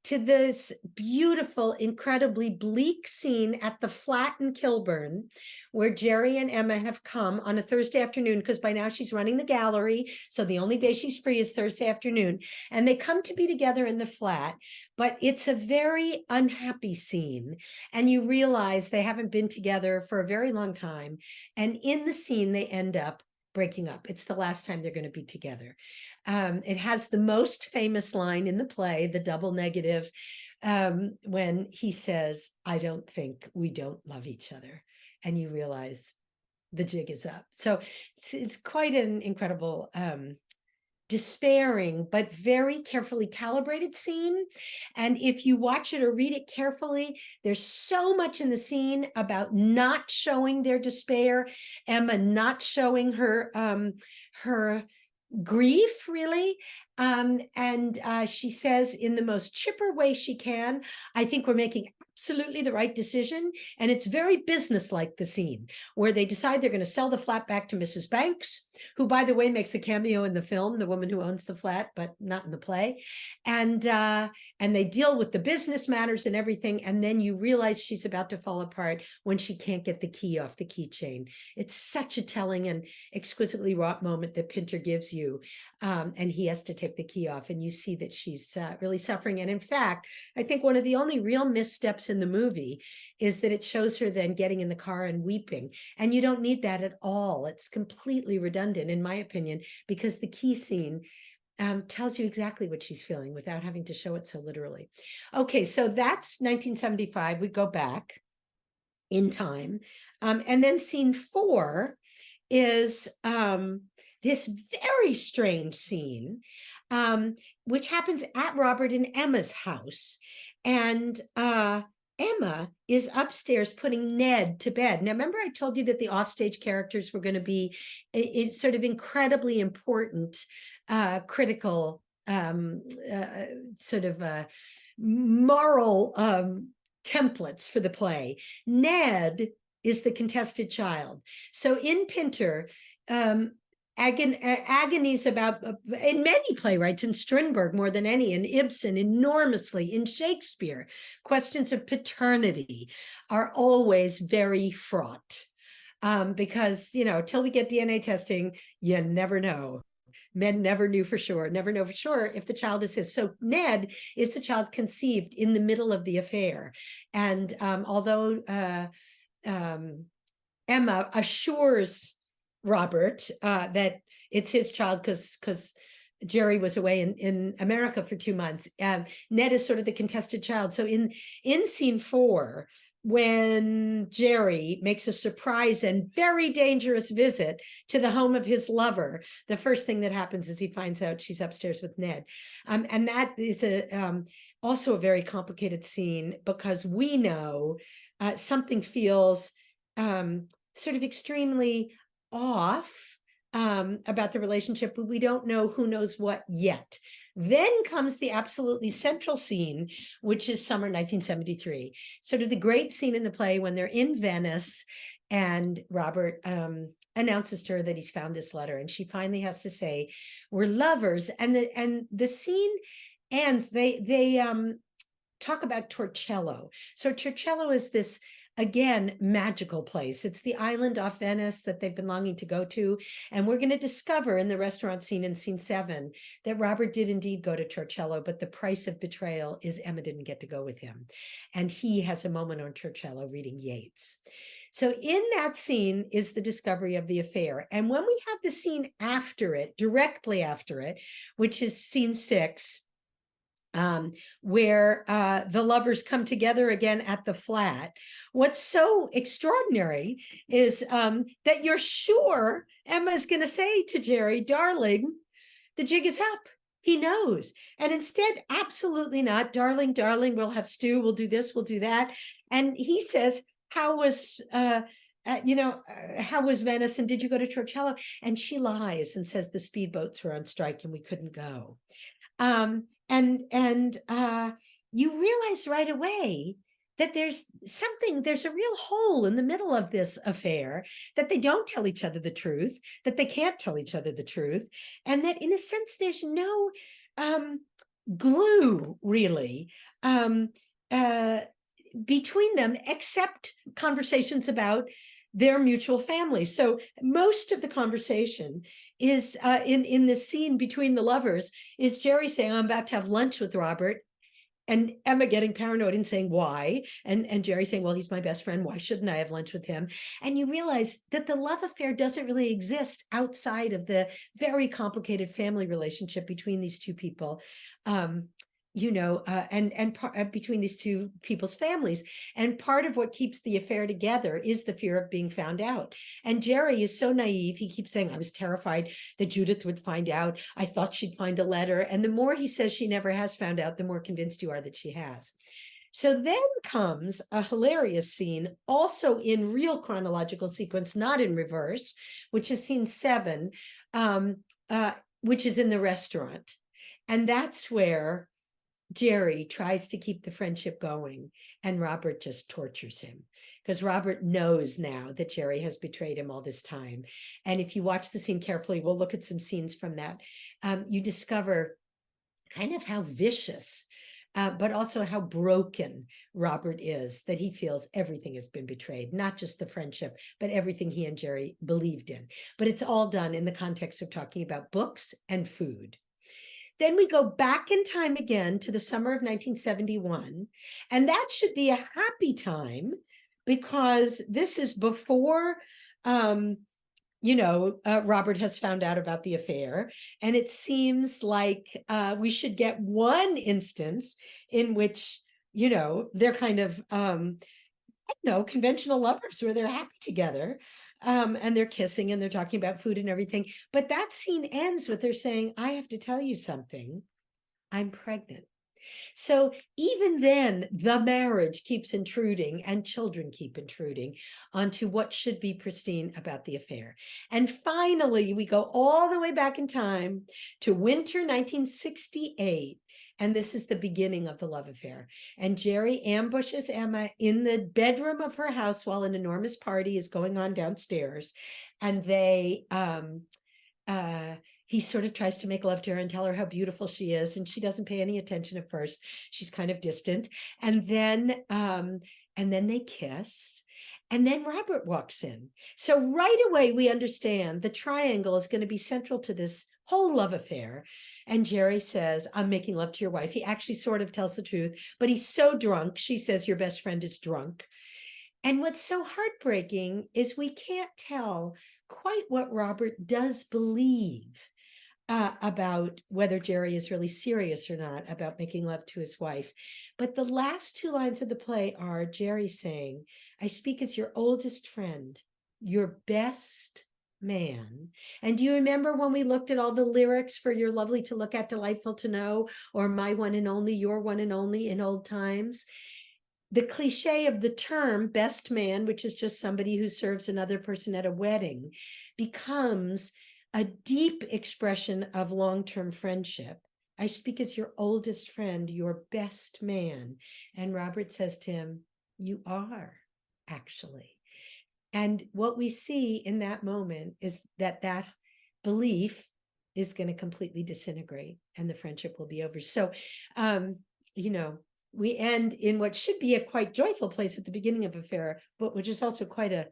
to this beautiful, incredibly bleak scene at the flat in Kilburn, where Jerry and Emma have come on a Thursday afternoon, because by now she's running the gallery. So the only day she's free is Thursday afternoon. And they come to be together in the flat, but it's a very unhappy scene. And you realize they haven't been together for a very long time. And in the scene, they end up breaking up. It's the last time they're going to be together. It has the most famous line in the play, the double negative, when he says, "I don't think we don't love each other." And you realize the jig is up. So it's quite an incredible, despairing, but very carefully calibrated scene. And if you watch it or read it carefully, there's so much in the scene about not showing their despair, Emma not showing her grief, really. And she says in the most chipper way she can, "I think we're making absolutely the right decision." And it's very businesslike, the scene where they decide they're going to sell the flat back to Mrs. Banks, who, by the way, makes a cameo in the film, the woman who owns the flat, but not in the play. And they deal with the business matters and everything. And then you realize she's about to fall apart when she can't get the key off the keychain. It's such a telling and exquisitely wrought moment that Pinter gives you. And he has to take the key off, and you see that she's really suffering. And in fact, I think one of the only real missteps in the movie is that it shows her then getting in the car and weeping. And you don't need that at all. It's completely redundant, in my opinion, because the key scene tells you exactly what she's feeling without having to show it so literally. Okay, so that's 1975. We go back in time. And then scene 4 is this very strange scene, which happens at Robert and Emma's house. And Emma is upstairs putting Ned to bed. Now, remember I told you that the offstage characters were going to be sort of incredibly important, critical, sort of moral templates for the play. Ned is the contested child. So in Pinter, agonies about, in many playwrights, in Strindberg more than any, in Ibsen enormously, in Shakespeare, questions of paternity are always very fraught. Because, till we get DNA testing, you never know. Men never know for sure if the child is his. So Ned is the child conceived in the middle of the affair. And although Emma assures Robert that it's his child because Jerry was away in America for 2 months. Ned is sort of the contested child. So in scene 4, when Jerry makes a surprise and very dangerous visit to the home of his lover, the first thing that happens is he finds out she's upstairs with Ned. And that is also a very complicated scene, because we know something feels sort of extremely off about the relationship, but we don't know who knows what yet. Then comes the absolutely central scene, which is summer 1973, sort of the great scene in the play when they're in Venice, and Robert announces to her that he's found this letter, and she finally has to say, "We're lovers." And the scene ends. They talk about Torcello. So Torcello is this, again, magical place. It's the island off Venice that they've been longing to go to. And we're going to discover in the restaurant scene in scene 7 that Robert did indeed go to Torcello, but the price of betrayal is Emma didn't get to go with him. And he has a moment on Torcello reading Yeats. So in that scene is the discovery of the affair. And when we have the scene after it, directly after it, which is scene 6, where the lovers come together again at the flat. What's so extraordinary is that you're sure Emma's going to say to Jerry, "Darling, the jig is up." He knows. And instead, absolutely not. "Darling, darling, we'll have stew. We'll do this. We'll do that." And he says, how was Venice, and did you go to Torcello? And she lies and says the speedboats were on strike and we couldn't go. You realize right away that there's a real hole in the middle of this affair, that they don't tell each other the truth, that they can't tell each other the truth, and that in a sense there's no glue really between them, except conversations about their mutual family. So most of the conversation is in this scene between the lovers is Jerry saying, "I'm about to have lunch with Robert," and Emma getting paranoid and saying, "Why?" And Jerry saying, "Well, he's my best friend. Why shouldn't I have lunch with him?" And you realize that the love affair doesn't really exist outside of the very complicated family relationship between these two people. Between these two people's families. And part of what keeps the affair together is the fear of being found out. And Jerry is so naive. He keeps saying, "I was terrified that Judith would find out. I thought she'd find a letter." And the more he says she never has found out, the more convinced you are that she has. So then comes a hilarious scene, also in real chronological sequence, not in reverse, which is scene 7, which is in the restaurant. And that's where Jerry tries to keep the friendship going, and Robert just tortures him, because Robert knows now that Jerry has betrayed him all this time. And if you watch the scene carefully, we'll look at some scenes from that. You discover kind of how vicious, but also how broken Robert is, that he feels everything has been betrayed, not just the friendship, but everything he and Jerry believed in. But it's all done in the context of talking about books and food. Then we go back in time again to the summer of 1971, and that should be a happy time, because this is before, Robert has found out about the affair, and it seems like we should get one instance in which, they're kind of, conventional lovers where they're happy together. And they're kissing and they're talking about food and everything. But that scene ends with her saying, "I have to tell you something. I'm pregnant." So even then, the marriage keeps intruding and children keep intruding onto what should be pristine about the affair. And finally, we go all the way back in time to winter 1968. And this is the beginning of the love affair. And Jerry ambushes Emma in the bedroom of her house while an enormous party is going on downstairs. And he sort of tries to make love to her and tell her how beautiful she is. And she doesn't pay any attention at first. She's kind of distant. And then they kiss. And then Robert walks in. So right away, we understand the triangle is going to be central to this whole love affair. And Jerry says, "I'm making love to your wife." He actually sort of tells the truth, but he's so drunk. She says, "Your best friend is drunk." And what's so heartbreaking is we can't tell quite what Robert does believe about whether Jerry is really serious or not about making love to his wife. But the last two lines of the play are Jerry saying, I speak as your oldest friend, your best man. And do you remember when we looked at all the lyrics for You're Lovely to Look At, Delightful to Know, or My One and Only, Your One and Only in old times? The cliche of the term best man, which is just somebody who serves another person at a wedding, becomes a deep expression of long-term friendship. I speak as your oldest friend, your best man. And Robert says to him, you are, actually. And what we see in that moment is that that belief is going to completely disintegrate and the friendship will be over. So, you know, we end in what should be a quite joyful place at the beginning of affair, but which is also quite a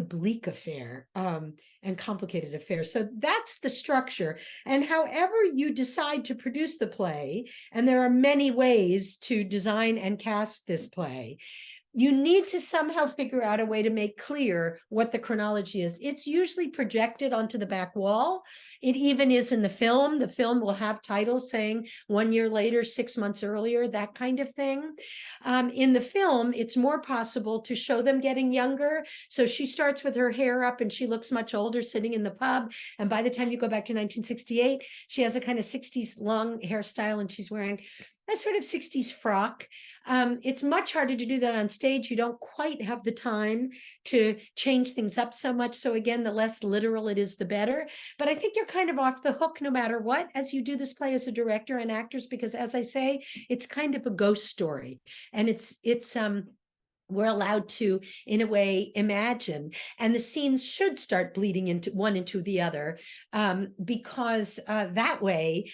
bleak affair and complicated affair. So that's the structure. And however you decide to produce the play, and there are many ways to design and cast this play, you need to somehow figure out a way to make clear what the chronology is. It's usually projected onto the back wall. It even is in the film. The film will have titles saying 1 year later, 6 months earlier, that kind of thing. In the film, it's more possible to show them getting younger. So she starts with her hair up and she looks much older sitting in the pub. And by the time you go back to 1968, she has a kind of 60s long hairstyle and she's wearing a sort of 60s frock. It's much harder to do that on stage. You don't quite have the time to change things up so much. So again, the less literal it is, the better. But I think you're kind of off the hook no matter what, as you do this play as a director and actors, because as I say, it's kind of a ghost story. And we're allowed to, in a way, imagine, and the scenes should start bleeding into one into the other, because that way,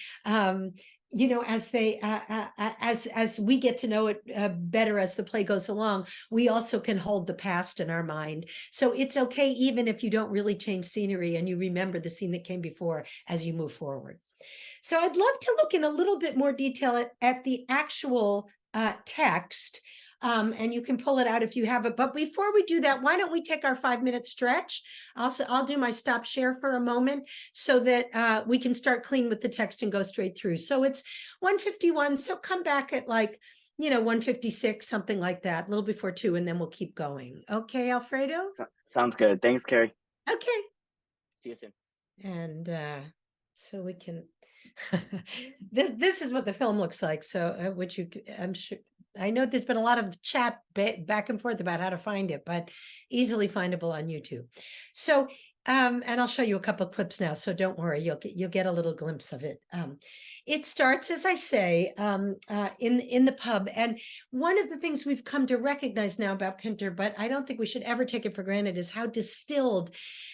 you know, as they as we get to know it better as the play goes along, we also can hold the past in our mind. So it's okay even if you don't really change scenery and you remember the scene that came before as you move forward. So I'd love to look in a little bit more detail at the actual text. And you can pull it out if you have it. But before we do that, why don't we take our 5-minute stretch? I'll do my stop share for a moment so that we can start clean with the text and go straight through. So it's 1:51. So come back at 1:56, something like that, a little before 2, and then we'll keep going. Okay, Alfredo? Sounds good. Thanks, Carrie. Okay. See you soon. And so we can, this is what the film looks like. So which I'm sure, I know there's been a lot of chat back and forth about how to find it, but easily findable on YouTube. So, and I'll show you a couple of clips now, so don't worry, you'll get a little glimpse of it. It starts, as I say, in the pub, and one of the things we've come to recognize now about Pinter, but I don't think we should ever take it for granted, is how distilled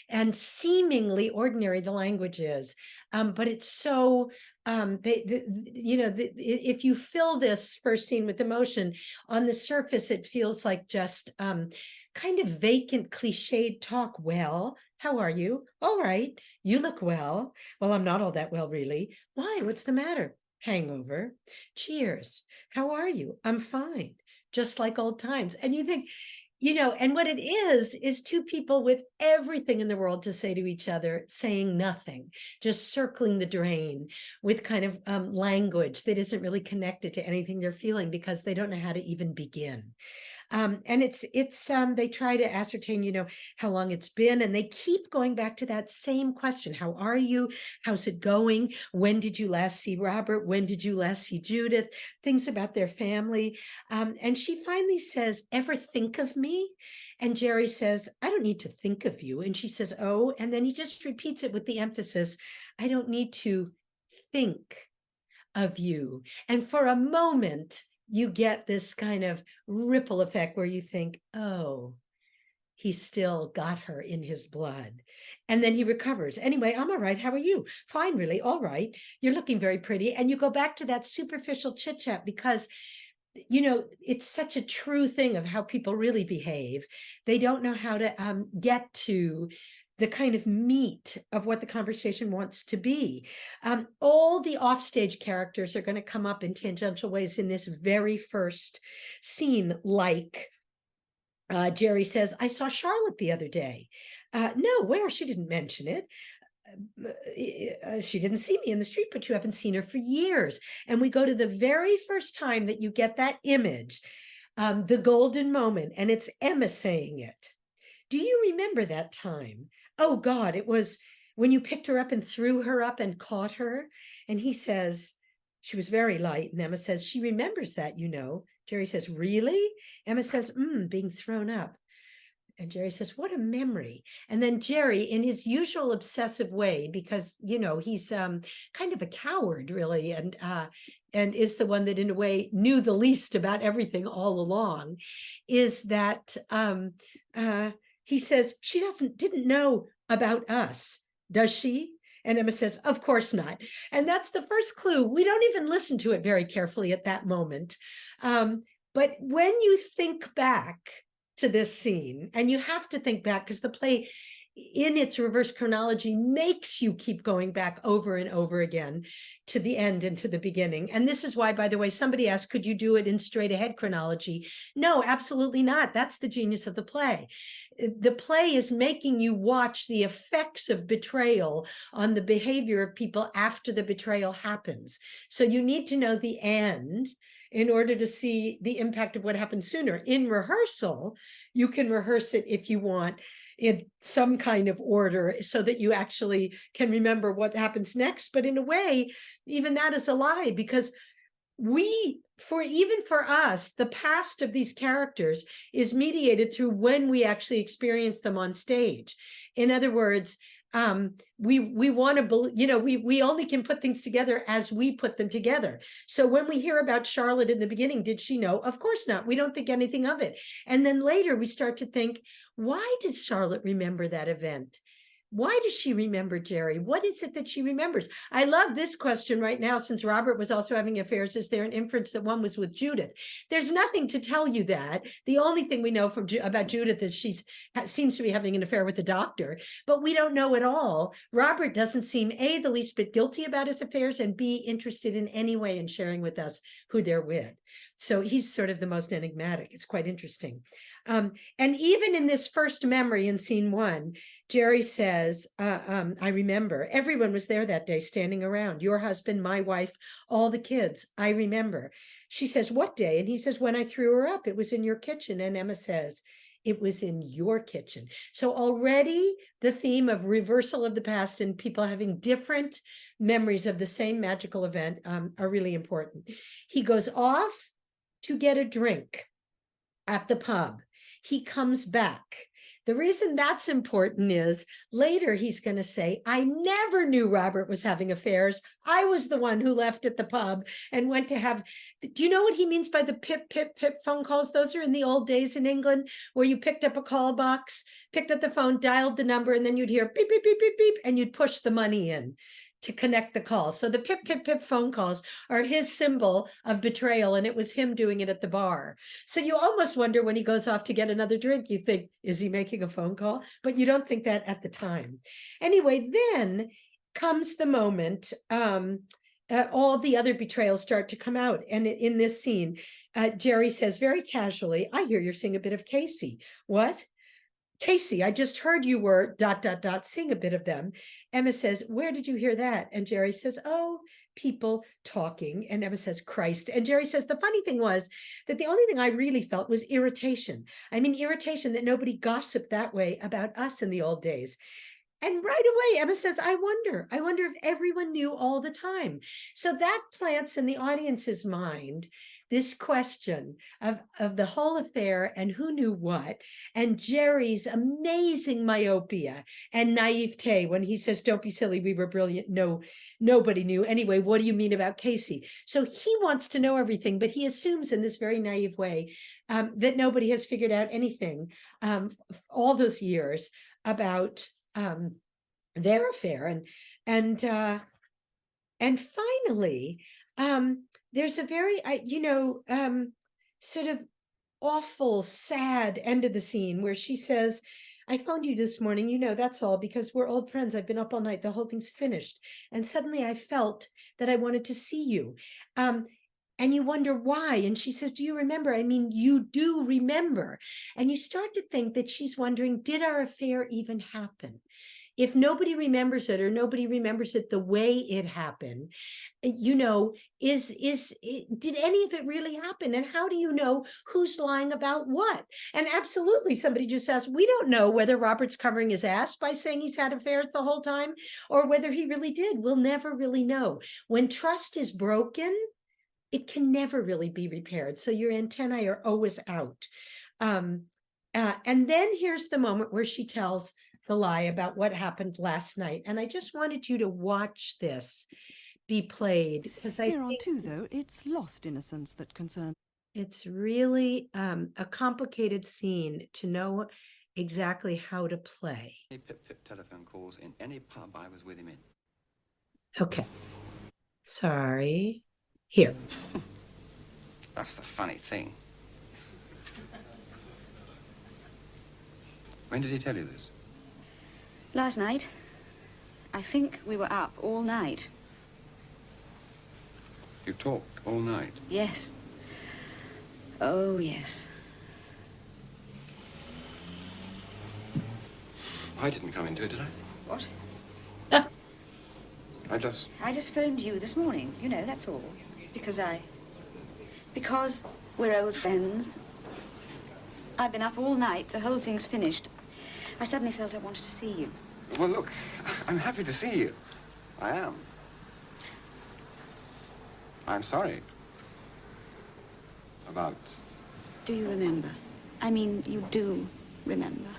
and seemingly ordinary the language is. But it's so if you fill this first scene with emotion, on the surface it feels like just kind of vacant, cliched talk. Well, how are you? All right. You look well. Well, I'm not all that well, really. Why? What's the matter? Hangover. Cheers. How are you? I'm fine. Just like old times. And you think, and what it is two people with everything in the world to say to each other, saying nothing, just circling the drain with kind of language that isn't really connected to anything they're feeling because they don't know how to even begin. And it's they try to ascertain, how long it's been, and they keep going back to that same question. How are you? How's it going? When did you last see Robert? When did you last see Judith? Things about their family. And she finally says, ever think of me? And Jerry says, I don't need to think of you. And she says, oh, and then he just repeats it with the emphasis, I don't need to think of you. And for a moment, you get this kind of ripple effect where you think, oh, he still got her in his blood. And then he recovers. Anyway, I'm all right. How are you? Fine, really. All right. You're looking very pretty. And you go back to that superficial chit chat because it's such a true thing of how people really behave. They don't know how to get to the kind of meat of what the conversation wants to be. All the offstage characters are going to come up in tangential ways in this very first scene, like Jerry says, I saw Charlotte the other day. No, where? She didn't mention it. She didn't see me in the street, but you haven't seen her for years. And we go to the very first time that you get that image, the golden moment, and it's Emma saying it. Do you remember that time? Oh God, it was when you picked her up and threw her up and caught her. And he says, she was very light. And Emma says, she remembers that, you know. Jerry says, really? Emma says, being thrown up. And Jerry says, what a memory. And then Jerry, in his usual obsessive way, because, you know, he's kind of a coward, really, and is the one that, in a way, knew the least about everything all along, is that he says, she didn't know about us, does she? And Emma says, of course not. And that's the first clue. We don't even listen to it very carefully at that moment. But when you think back to this scene, and you have to think back because the play in its reverse chronology makes you keep going back over and over again to the end and to the beginning. And this is why, by the way, somebody asked, could you do it in straight ahead chronology? No, absolutely not. That's the genius of the play. The play is making you watch the effects of betrayal on the behavior of people after the betrayal happens. So you need to know the end in order to see the impact of what happened sooner. In rehearsal, you can rehearse it if you want in some kind of order so that you actually can remember what happens next. But in a way, even that is a lie, because even for us, the past of these characters is mediated through when we actually experience them on stage. In other words, we want to, you know, we only can put things together as we put them together. So when we hear about Charlotte in the beginning, did she know? Of course not. We don't think anything of it. And then later we start to think, why does Charlotte remember that event? Why does she remember Jerry? What is it that she remembers? I love this question right now, since Robert was also having affairs. Is there an inference that one was with Judith? There's nothing to tell you that. The only thing we know about Judith is she seems to be having an affair with the doctor, but we don't know at all. Robert doesn't seem, A, the least bit guilty about his affairs, and B, interested in any way in sharing with us who they're with. So he's sort of the most enigmatic. It's quite interesting. And even in this first memory in scene 1, Jerry says, I remember everyone was there that day standing around, your husband, my wife, all the kids. I remember. She says, what day? And he says, when I threw her up, it was in your kitchen. And Emma says, it was in your kitchen. So already the theme of reversal of the past and people having different memories of the same magical event are really important. He goes off to get a drink at the pub. He comes back. The reason that's important is later he's going to say, I never knew Robert was having affairs. I was the one who left at the pub and went to have, do you know what he means by the pip, pip, pip phone calls? Those are in the old days in England where you picked up a call box, picked up the phone, dialed the number, and then you'd hear beep, beep, beep, beep, beep, and you'd push the money in to connect the call. So the pip, pip, pip phone calls are his symbol of betrayal, and it was him doing it at the bar. So you almost wonder when he goes off to get another drink, you think, is he making a phone call? But you don't think that at the time. Anyway, then comes the moment, all the other betrayals start to come out. And in this scene, Jerry says very casually, I hear you're seeing a bit of Casey. What? Casey, I just heard you were ... seeing a bit of them. Emma says, where did you hear that? And Jerry says, oh, people talking. And Emma says, Christ. And Jerry says, the funny thing was that the only thing I really felt was irritation. I mean, irritation that nobody gossiped that way about us in the old days. And right away, Emma says, I wonder if everyone knew all the time. So that plants in the audience's mind this question of the whole affair and who knew what, and Jerry's amazing myopia and naivete when he says, don't be silly, we were brilliant. No, nobody knew. Anyway, what do you mean about Casey? So he wants to know everything, but he assumes in this very naive way that nobody has figured out anything all those years about their affair. And finally, there's a very, sort of awful, sad end of the scene where she says, I phoned you this morning, that's all because we're old friends. I've been up all night. The whole thing's finished. And suddenly I felt that I wanted to see you. And you wonder why. And she says, do you remember? I mean, you do remember. And you start to think that she's wondering, did our affair even happen? If nobody remembers it, or nobody remembers it the way it happened, you know, did any of it really happen? And how do you know who's lying about what? And absolutely, somebody just asked, we don't know whether Robert's covering his ass by saying he's had affairs the whole time, or whether he really did. We'll never really know. When trust is broken, it can never really be repaired. So your antennae are always out. And then here's the moment where she tells the lie about what happened last night. And I just wanted you to watch this be played, because I Here on think too, though, it's lost innocence that concerns. it's really a complicated scene to know exactly how to play. Pip telephone calls in any pub I was with him in. Okay. Sorry. Here. That's the funny thing. When did he tell you this? Last night. I think we were up all night. You talked all night? Yes. Oh, yes. I didn't come into it, did I? What? I just phoned you this morning, you know, that's all. Because we're old friends. I've been up all night, the whole thing's finished. I suddenly felt I wanted to see you. Well, look, I'm happy to see you. I am. I'm sorry. About... Do you remember? I mean, you do remember.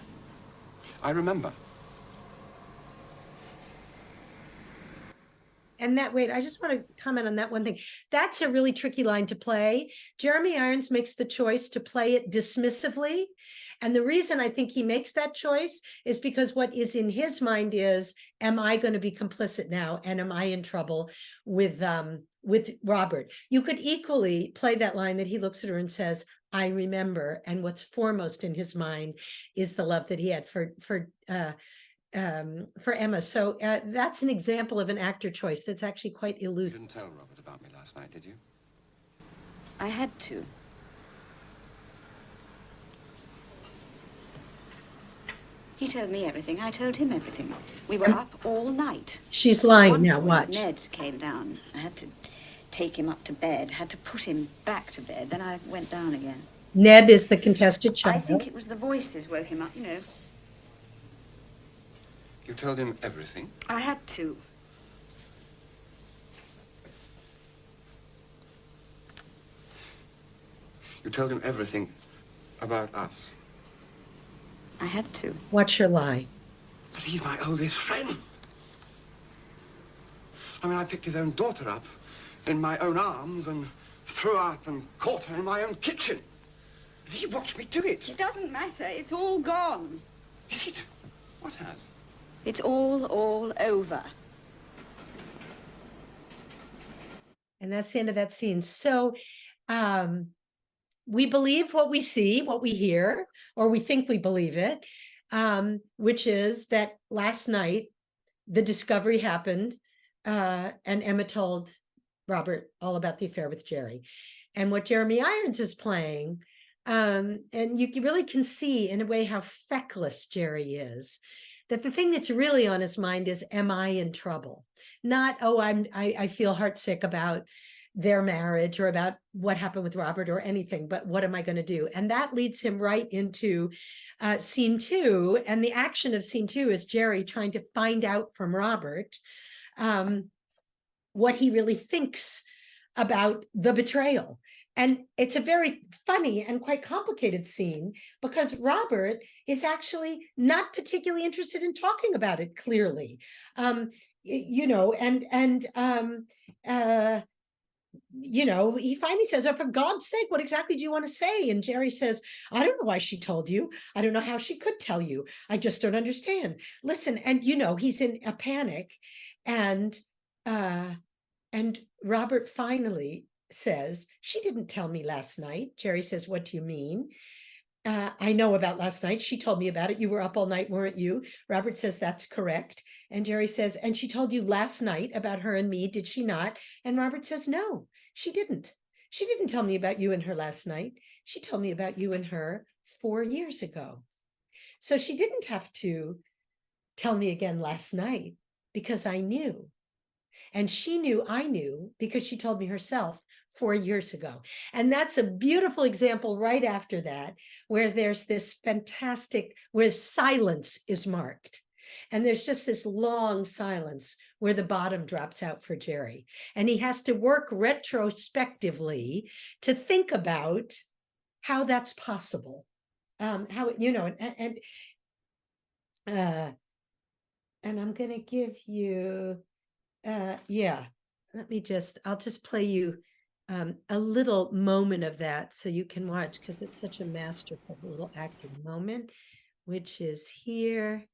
I remember. And that, wait, I just want to comment on that one thing. That's a really tricky line to play. Jeremy Irons makes the choice to play it dismissively. And the reason I think he makes that choice is because what is in his mind is, am I going to be complicit now? And am I in trouble with Robert? You could equally play that line that he looks at her and says, I remember. And what's foremost in his mind is the love that he had for Emma. So that's an example of an actor choice that's actually quite You elusive. didn't tell Robert about me last night, did you? I had to. He told me everything. I told him everything. We were up all night. She's lying One now, point, watch. Ned came down. I had to take him up to bed, had to put him back to bed. Then I went down again. Ned is the contested I child. think it was the voices woke him up, you know. You told him everything? I had to. You told him everything about us? I had to. Watch her lie. But he's my oldest friend. I mean, I picked his own daughter up in my own arms and threw her up and caught her in my own kitchen. And he watched me do it. It doesn't matter. It's all gone. Is it? What has? It's all over. And that's the end of that scene. So we believe what we see, what we hear, or we think we believe it, which is that last night the discovery happened and Emma told Robert all about the affair with Jerry. And what Jeremy Irons is playing, and you really can see in a way how feckless Jerry is, that the thing that's really on his mind is, am I in trouble? Not, oh, I feel heartsick about their marriage or about what happened with Robert or anything, but what am I going to do? And that leads him right into scene 2. And the action of scene 2 is Jerry trying to find out from Robert what he really thinks about the betrayal. And it's a very funny and quite complicated scene because Robert is actually not particularly interested in talking about it clearly. You know, you know, he finally says, oh, for God's sake, what exactly do you want to say? And Jerry says, I don't know why she told you. I don't know how she could tell you. I just don't understand. Listen, and you know, he's in a panic. And Robert finally says, she didn't tell me last night. Jerry says, what do you mean? I know about last night. She told me about it. You were up all night, weren't you? Robert says, that's correct. And Jerry says, and she told you last night about her and me, did she not? And Robert says, no, she didn't. She didn't tell me about you and her last night. She told me about you and her 4 years ago. So she didn't have to tell me again last night because I knew. And she knew I knew because she told me herself 4 years ago. And that's a beautiful example right after that, where there's this fantastic, where silence is marked. And there's just this long silence where the bottom drops out for Jerry. And he has to work retrospectively to think about how that's possible. How, you know, and I'm going to give you, yeah, I'll just play you a little moment of that so you can watch, because it's such a masterful little acting moment, which is here.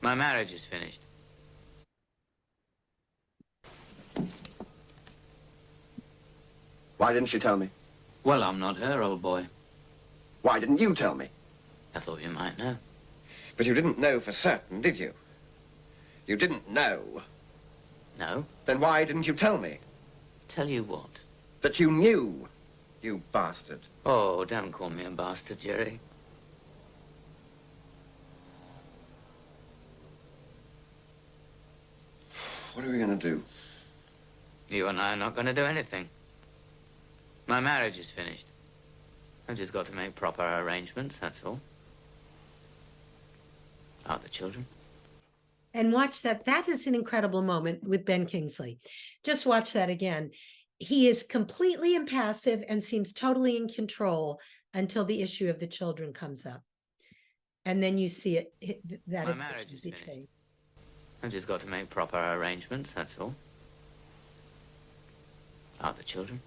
My marriage is finished. Why didn't you tell me? Well, I'm not her, old boy. Why didn't you tell me? I thought you might know. But you didn't know for certain, did you? You didn't know. No? Then why didn't you tell me? Tell you what? That you knew, you bastard. Oh, don't call me a bastard, Jerry. What are we going to do? You and I are not going to do anything. My marriage is finished. I've just got to make proper arrangements, that's all. Are the children? And watch that. That is an incredible moment with Ben Kingsley. Just watch that again. He is completely impassive and seems totally in control until the issue of the children comes up. And then you see it, that My marriage is finished. I've just got to make proper arrangements, that's all. Are the children?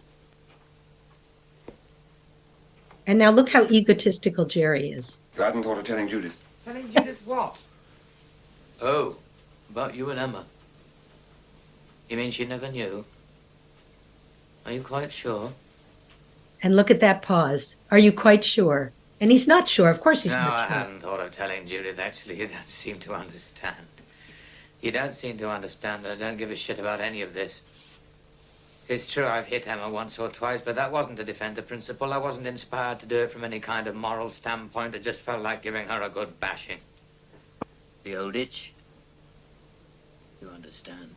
And now look how egotistical Jerry is. You hadn't thought of telling Judith. Telling Judith what? Oh, about you and Emma. You mean she never knew? Are you quite sure? And look at that pause. Are you quite sure? And he's not sure. Of course he's No, not I sure. hadn't thought of telling Judith. Actually, you don't seem to understand. You don't seem to understand that I don't give a shit about any of this. It's true I've hit Emma once or twice, but that wasn't to defend the principle. I wasn't inspired to do it from any kind of moral standpoint. It just felt like giving her a good bashing. The old itch. You understand.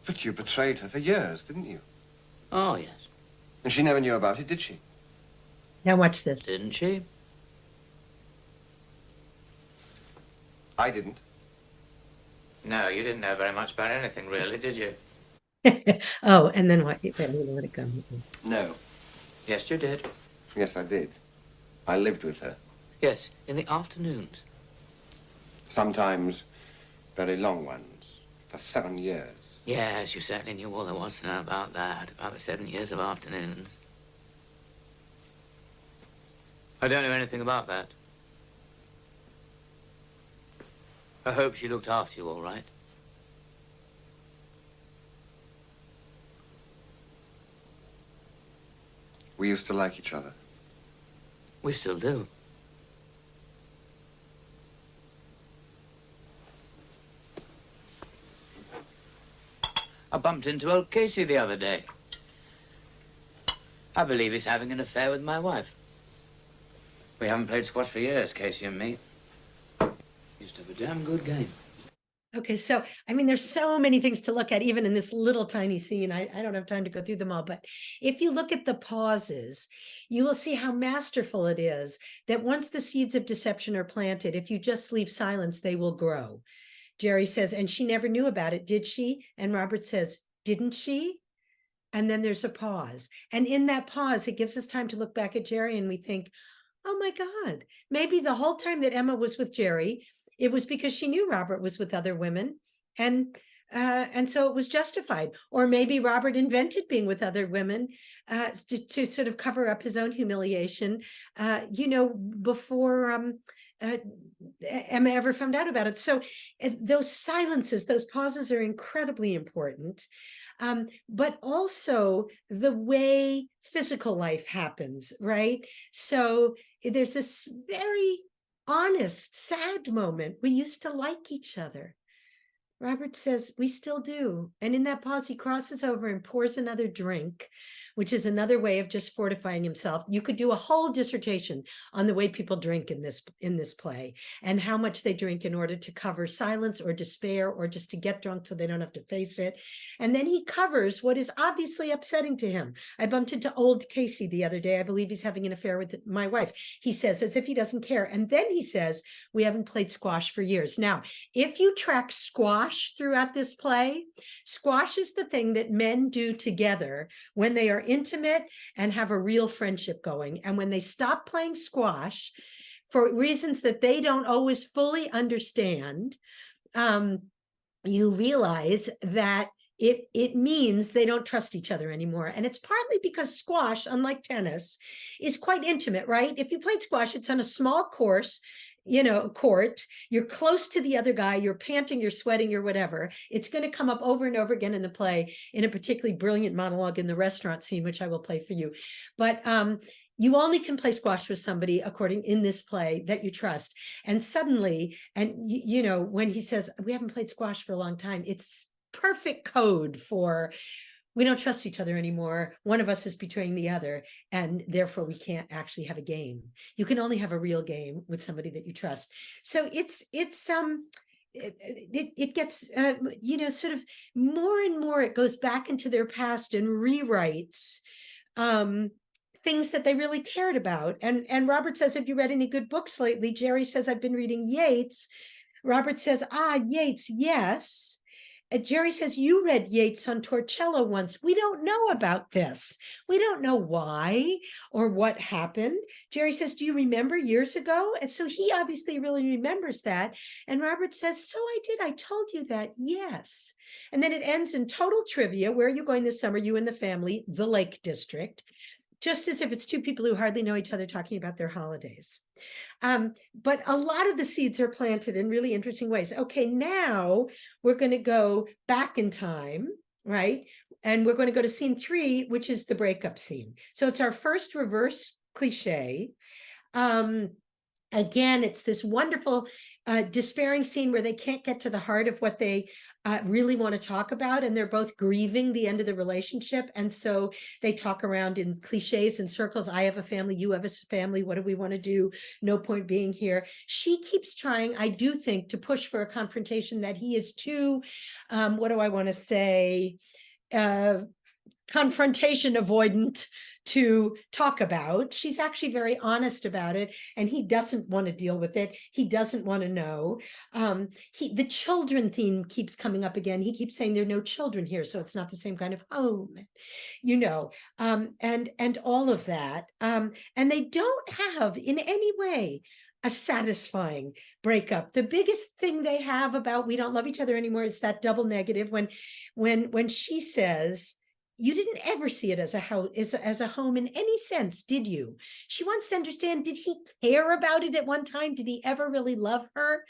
But you betrayed her for years, didn't you? Oh, yes. And she never knew about it, did she? Now watch this. Didn't she? I didn't. No, you didn't know very much about anything, really, did you? Oh, and then what? Wait, I'm going to let it go. No. Yes, you did. Yes, I did. I lived with her. Yes, in the afternoons. Sometimes very long ones. For 7 years. Yes, you certainly knew all there was to know about that, about the 7 years of afternoons. I don't know anything about that. I hope she looked after you all right. We used to like each other. We still do. I bumped into old Casey the other day. I believe he's having an affair with my wife. We haven't played squash for years, Casey and me. Used to have a damn good game. Okay, so, I mean, there's so many things to look at, even in this little tiny scene. I don't have time to go through them all, but if you look at the pauses, you will see how masterful it is that once the seeds of deception are planted, if you just leave silence, they will grow. Jerry says, and she never knew about it, did she? And Robert says, didn't she? And then there's a pause. And in that pause, it gives us time to look back at Jerry and we think, oh my God, maybe the whole time that Emma was with Jerry, it was because she knew Robert was with other women, and so it was justified. Or maybe Robert invented being with other women to sort of cover up his own humiliation, before Emma ever found out about it. So those silences, those pauses are incredibly important. But also the way physical life happens, right? So there's this very honest, sad moment. We used to like each other. Robert says, we still do. And in that pause, he crosses over and pours another drink, which is another way of just fortifying himself. You could do a whole dissertation on the way people drink in this play and how much they drink in order to cover silence or despair or just to get drunk so they don't have to face it. And then he covers what is obviously upsetting to him. I bumped into old Casey the other day. I believe he's having an affair with my wife. He says, as if he doesn't care. And then he says, we haven't played squash for years. Now, if you track squash throughout this play, squash is the thing that men do together when they are intimate and have a real friendship going. And when they stop playing squash for reasons that they don't always fully understand, you realize that it means they don't trust each other anymore. And it's partly because squash, unlike tennis, is quite intimate, right? If you played squash, it's on a small court, you're close to the other guy, you're panting, you're sweating, you're whatever. It's going to come up over and over again in the play in a particularly brilliant monologue in the restaurant scene, which I will play for you. But you only can play squash with somebody in this play that you trust. And suddenly, when he says, we haven't played squash for a long time, it's perfect code for we don't trust each other anymore. One of us is betraying the other, and therefore we can't actually have a game. You can only have a real game with somebody that you trust. So it gets sort of more and more. It goes back into their past and rewrites things that they really cared about. And Robert says, have you read any good books lately? Jerry says, I've been reading Yeats. Robert says, Yeats, yes. Jerry says, you read Yeats on Torcello once. We don't know about this. We don't know why or what happened. Jerry says, do you remember years ago? And so he obviously really remembers that. And Robert says, so I did. I told you that. Yes. And then it ends in total trivia. Where are you going this summer? You and the family, the Lake District. Just as if it's two people who hardly know each other talking about their holidays. But a lot of the seeds are planted in really interesting ways. Okay, now we're going to go back in time, right? And we're going to go to scene 3, which is the breakup scene. So it's our first reverse cliche. Again, it's this wonderful despairing scene where they can't get to the heart of what they really want to talk about, and they're both grieving the end of the relationship, and so they talk around in cliches and circles. I have a family, you have a family, what do we want to do? No point being here. She keeps trying, I do think, to push for a confrontation that he is too, what do I want to say, confrontation avoidant to talk about. She's actually very honest about it, and he doesn't want to deal with it. He doesn't want to know. The children theme keeps coming up again. He keeps saying there are no children here, so it's not the same kind of home, and all of that. And they don't have in any way a satisfying breakup. The biggest thing they have about we don't love each other anymore is that double negative when she says, you didn't ever see it as a house, as a home in any sense, did you? She wants to understand, did he care about it at one time? Did he ever really love her?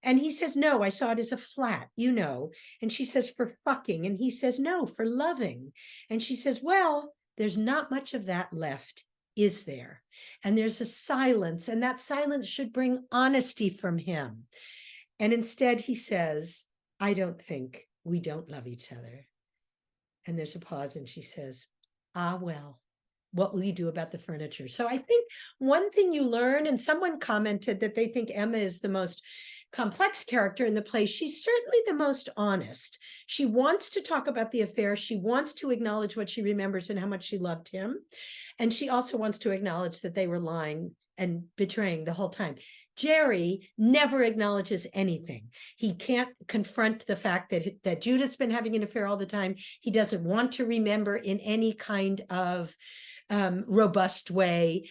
And he says, no, I saw it as a flat, And she says, for fucking. And he says, no, for loving. And she says, well, there's not much of that left, is there? And there's a silence, and that silence should bring honesty from him. And instead he says, I don't think we don't love each other. And there's a pause, and she says, well, what will you do about the furniture? So I think one thing you learn, and someone commented that they think Emma is the most complex character in the play. She's certainly the most honest. She wants to talk about the affair. She wants to acknowledge what she remembers and how much she loved him. And she also wants to acknowledge that they were lying and betraying the whole time. Jerry never acknowledges anything. He can't confront the fact that Judith's been having an affair all the time. He doesn't want to remember in any kind of robust way.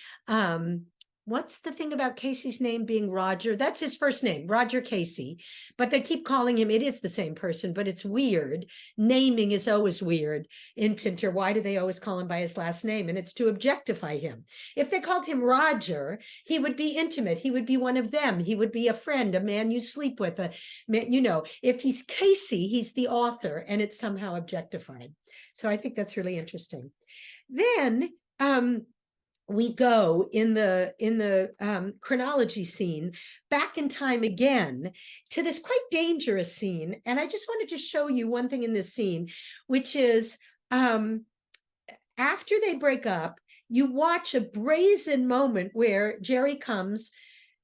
What's the thing about Casey's name being Roger? That's his first name, Roger Casey. But they keep calling him, it is the same person, but it's weird. Naming is always weird in Pinter. Why do they always call him by his last name? And it's to objectify him. If they called him Roger, he would be intimate. He would be one of them. He would be a friend, a man you sleep with. If he's Casey, he's the author, and it's somehow objectified. So I think that's really interesting. Then, we go in the chronology scene back in time again to this quite dangerous scene. And I just wanted to show you one thing in this scene, which is after they break up, you watch a brazen moment where Jerry comes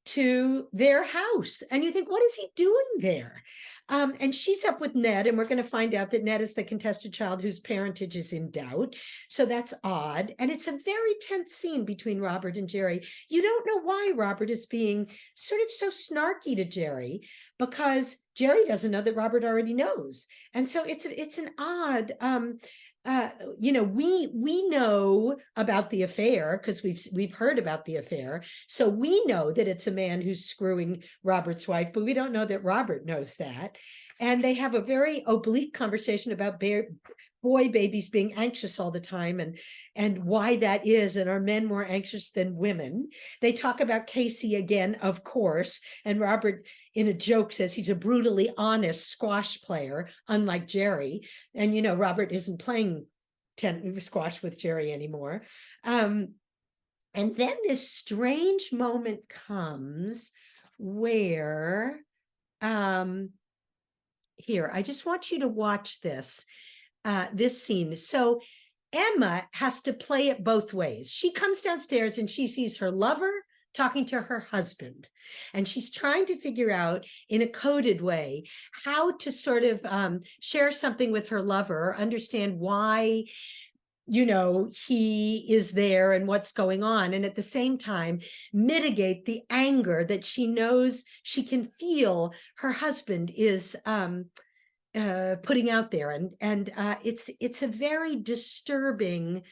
to their house and you think, what is he doing there? And she's up with Ned, and we're going to find out that Ned is the contested child whose parentage is in doubt. So that's odd. And it's a very tense scene between Robert and Jerry. You don't know why Robert is being sort of so snarky to Jerry, because Jerry doesn't know that Robert already knows. And so it's an odd, we know about the affair because we've heard about the affair. So we know that it's a man who's screwing Robert's wife, but we don't know that Robert knows that. And they have a very oblique conversation about boy babies being anxious all the time and why that is, and are men more anxious than women. They talk about Casey again, of course, and Robert in a joke says he's a brutally honest squash player, unlike Jerry. And Robert isn't playing squash with Jerry anymore. And then this strange moment comes where here, I just want you to watch this scene. So Emma has to play it both ways. She comes downstairs and she sees her lover talking to her husband, and she's trying to figure out in a coded way how to sort of share something with her lover, understand why he is there and what's going on, and at the same time mitigate the anger that she knows she can feel her husband is putting out there. And it's a very disturbing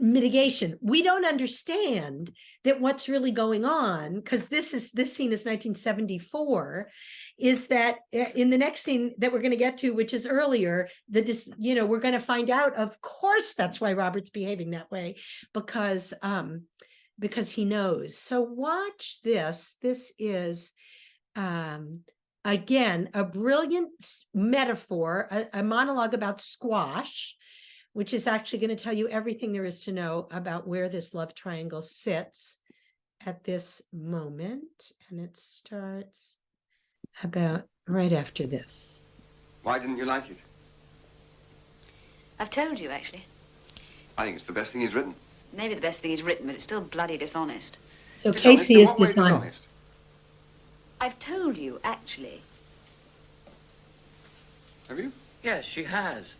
mitigation. We don't understand that what's really going on, because this scene is 1974, is that in the next scene that we're going to get to, which is earlier, we're going to find out, of course, that's why Robert's behaving that way, because he knows. So watch this. This is again a brilliant metaphor, a monologue about squash, which is actually going to tell you everything there is to know about where this love triangle sits at this moment. And it starts about right after this. Why didn't you like it? I've told you, actually. I think it's the best thing he's written. Maybe the best thing he's written, but it's still bloody dishonest. So Dishonest? Casey In is what way dishonest. I've told you, actually. Have you? Yes, she has.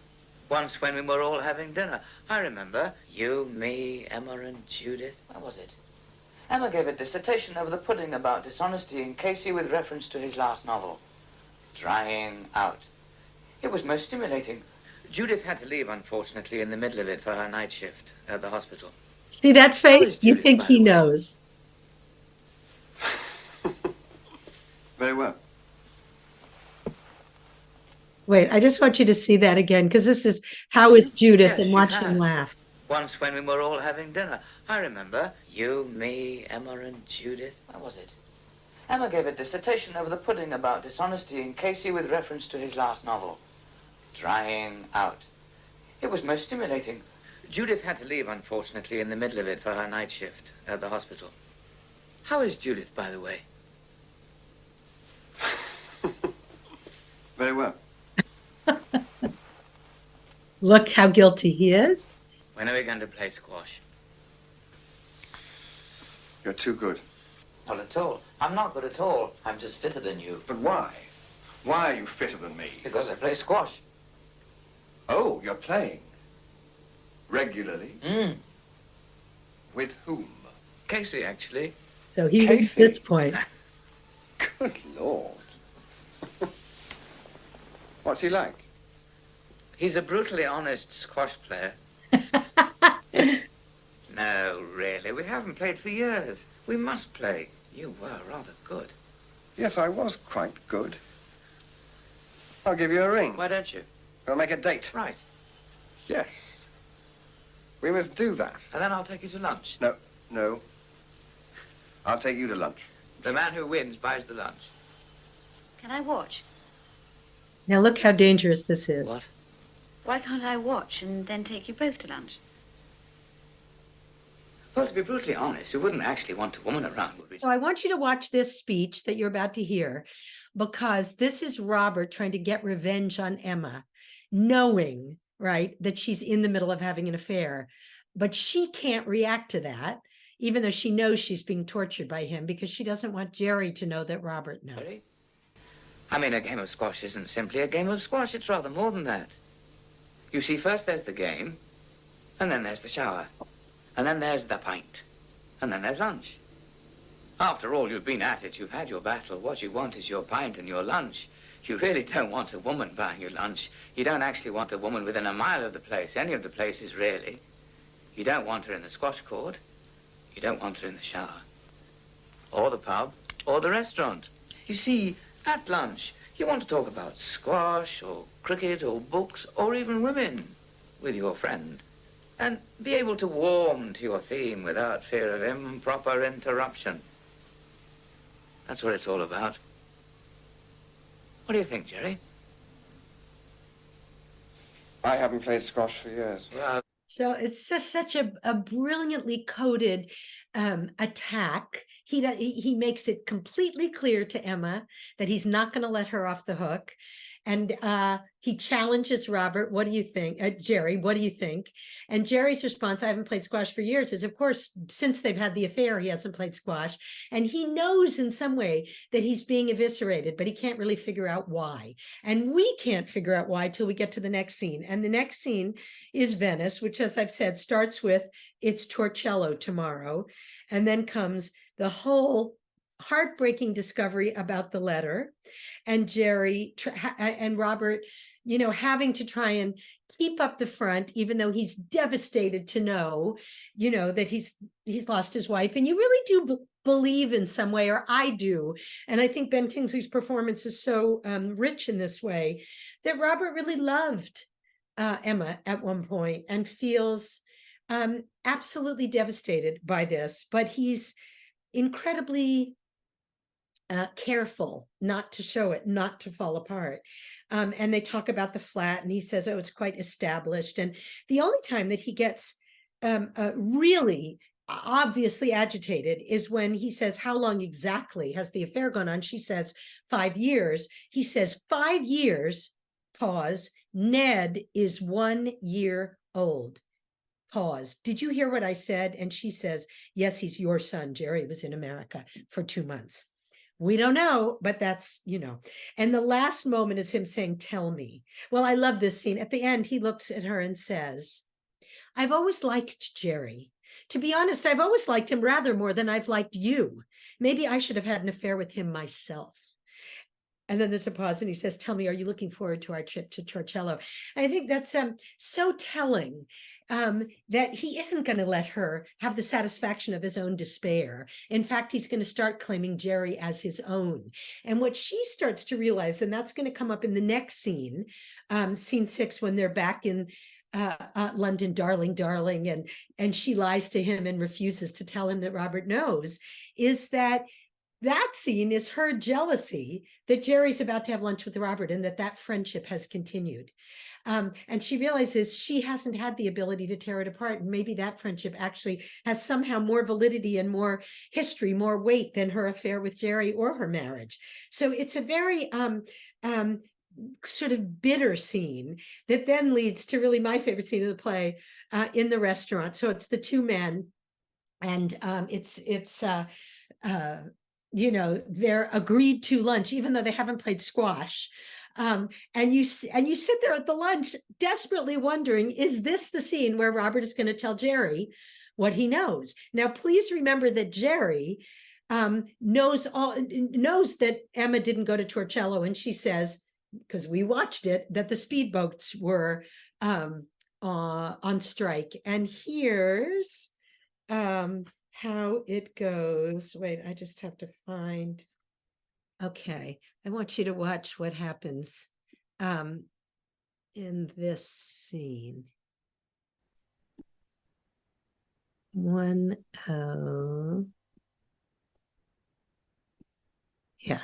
Once when we were all having dinner. I remember. You, me, Emma, and Judith. What was it? Emma gave a dissertation over the pudding about dishonesty in Casey with reference to his last novel, Drying Out. It was most stimulating. Judith had to leave, unfortunately, in the middle of it for her night shift at the hospital. See that face? You Judith, think by he the way? knows. Very well. Wait, I just want you to see that again, because this is how is Judith, Yes, and she watch has. him laugh. Once when we were all having dinner. I remember. You, me, Emma, and Judith. What was it? Emma gave a dissertation over the pudding about dishonesty in Casey with reference to his last novel, Drying Out. It was most stimulating. Judith had to leave, unfortunately, in the middle of it for her night shift at the hospital. How is Judith, by the way? Very well. Look how guilty he is. When are we going to play squash? You're too good. Not at all. I'm not good at all. I'm just fitter than you. But why? Why are you fitter than me? Because I play squash. Oh, you're playing. Regularly? With whom? Casey, actually. So he was at Casey. this point. Good Lord. What's he like? He's a brutally honest squash player. No, really. We haven't played for years. We must play. You were rather good. Yes, I was quite good. I'll give you a ring. Why don't you? We'll make a date. Right. Yes. We must do that. And then I'll take you to lunch. No. I'll take you to lunch. The man who wins buys the lunch. Can I watch? Now look how dangerous this is. What? Why can't I watch and then take you both to lunch? Well, to be brutally honest, we wouldn't actually want a woman around, would we? So I want you to watch this speech that you're about to hear, because this is Robert trying to get revenge on Emma, knowing, right, that she's in the middle of having an affair. But she can't react to that, even though she knows she's being tortured by him, because she doesn't want Jerry to know that Robert knows. I mean, a game of squash isn't simply a game of squash. It's rather more than that. You see, first there's the game, and then there's the shower, and then there's the pint, and then there's lunch. After all, you've been at it, you've had your battle. What you want is your pint and your lunch. You really don't want a woman buying you lunch. You don't actually want a woman within a mile of the place, any of the places, really. You don't want her in the squash court. You don't want her in the shower, or the pub, or the restaurant. You see, at lunch, you want to talk about squash, or cricket, or books, or even women with your friend, and be able to warm to your theme without fear of improper interruption. That's what it's all about. What do you think, Jerry? I haven't played squash for years. Well, So it's just such a brilliantly coded attack. He makes it completely clear to Emma that he's not going to let her off the hook. And he challenges Robert, what do you think? Jerry, what do you think? And Jerry's response, I haven't played squash for years, is, of course, since they've had the affair, he hasn't played squash. And he knows in some way that he's being eviscerated, but he can't really figure out why. And we can't figure out why till we get to the next scene. And the next scene is Venice, which, as I've said, starts with it's Torcello tomorrow. And then comes the whole heartbreaking discovery about the letter, and Jerry and Robert, you know, having to try and keep up the front, even though he's devastated to know, you know, that he's lost his wife. And you really do believe in some way, or I do. And I think Ben Kingsley's performance is so rich in this way, that Robert really loved Emma at one point and feels absolutely devastated by this, but he's incredibly careful not to show it, not to fall apart. And they talk about the flat, and he says, oh, it's quite established. And the only time that he gets really obviously agitated is when he says, how long exactly has the affair gone on? She says, 5 years. He says, 5 years, pause, Ned is 1 year old. Pause. Did you hear what I said? And she says, yes, he's your son. Jerry was in America for 2 months. We don't know, but that's, you know. And the last moment is him saying, tell me. Well, I love this scene. At the end, he looks at her and says, I've always liked Jerry. To be honest, I've always liked him rather more than I've liked you. Maybe I should have had an affair with him myself. And then there's a pause, and he says, tell me, are you looking forward to our trip to Torcello? I think that's so telling that he isn't going to let her have the satisfaction of his own despair. In fact, he's going to start claiming Jerry as his own. And what she starts to realize, and that's going to come up in the next scene, scene 6, when they're back in London, darling, and she lies to him and refuses to tell him that Robert knows, is that scene is her jealousy that Jerry's about to have lunch with Robert, and that friendship has continued. And she realizes she hasn't had the ability to tear it apart. And maybe that friendship actually has somehow more validity and more history, more weight than her affair with Jerry or her marriage. So it's a very sort of bitter scene that then leads to really my favorite scene of the play, in the restaurant. So it's the two men, and it's you know, they're agreed to lunch, even though they haven't played squash. And you sit there at the lunch desperately wondering, is this the scene where Robert is going to tell Jerry what he knows? Now, please remember that Jerry knows that Emma didn't go to Torcello, and she says, because we watched it, that the speedboats were on strike. And here's how it goes. Wait, I just have to find. Okay, I want you to watch what happens in this scene. 1-0. Yeah.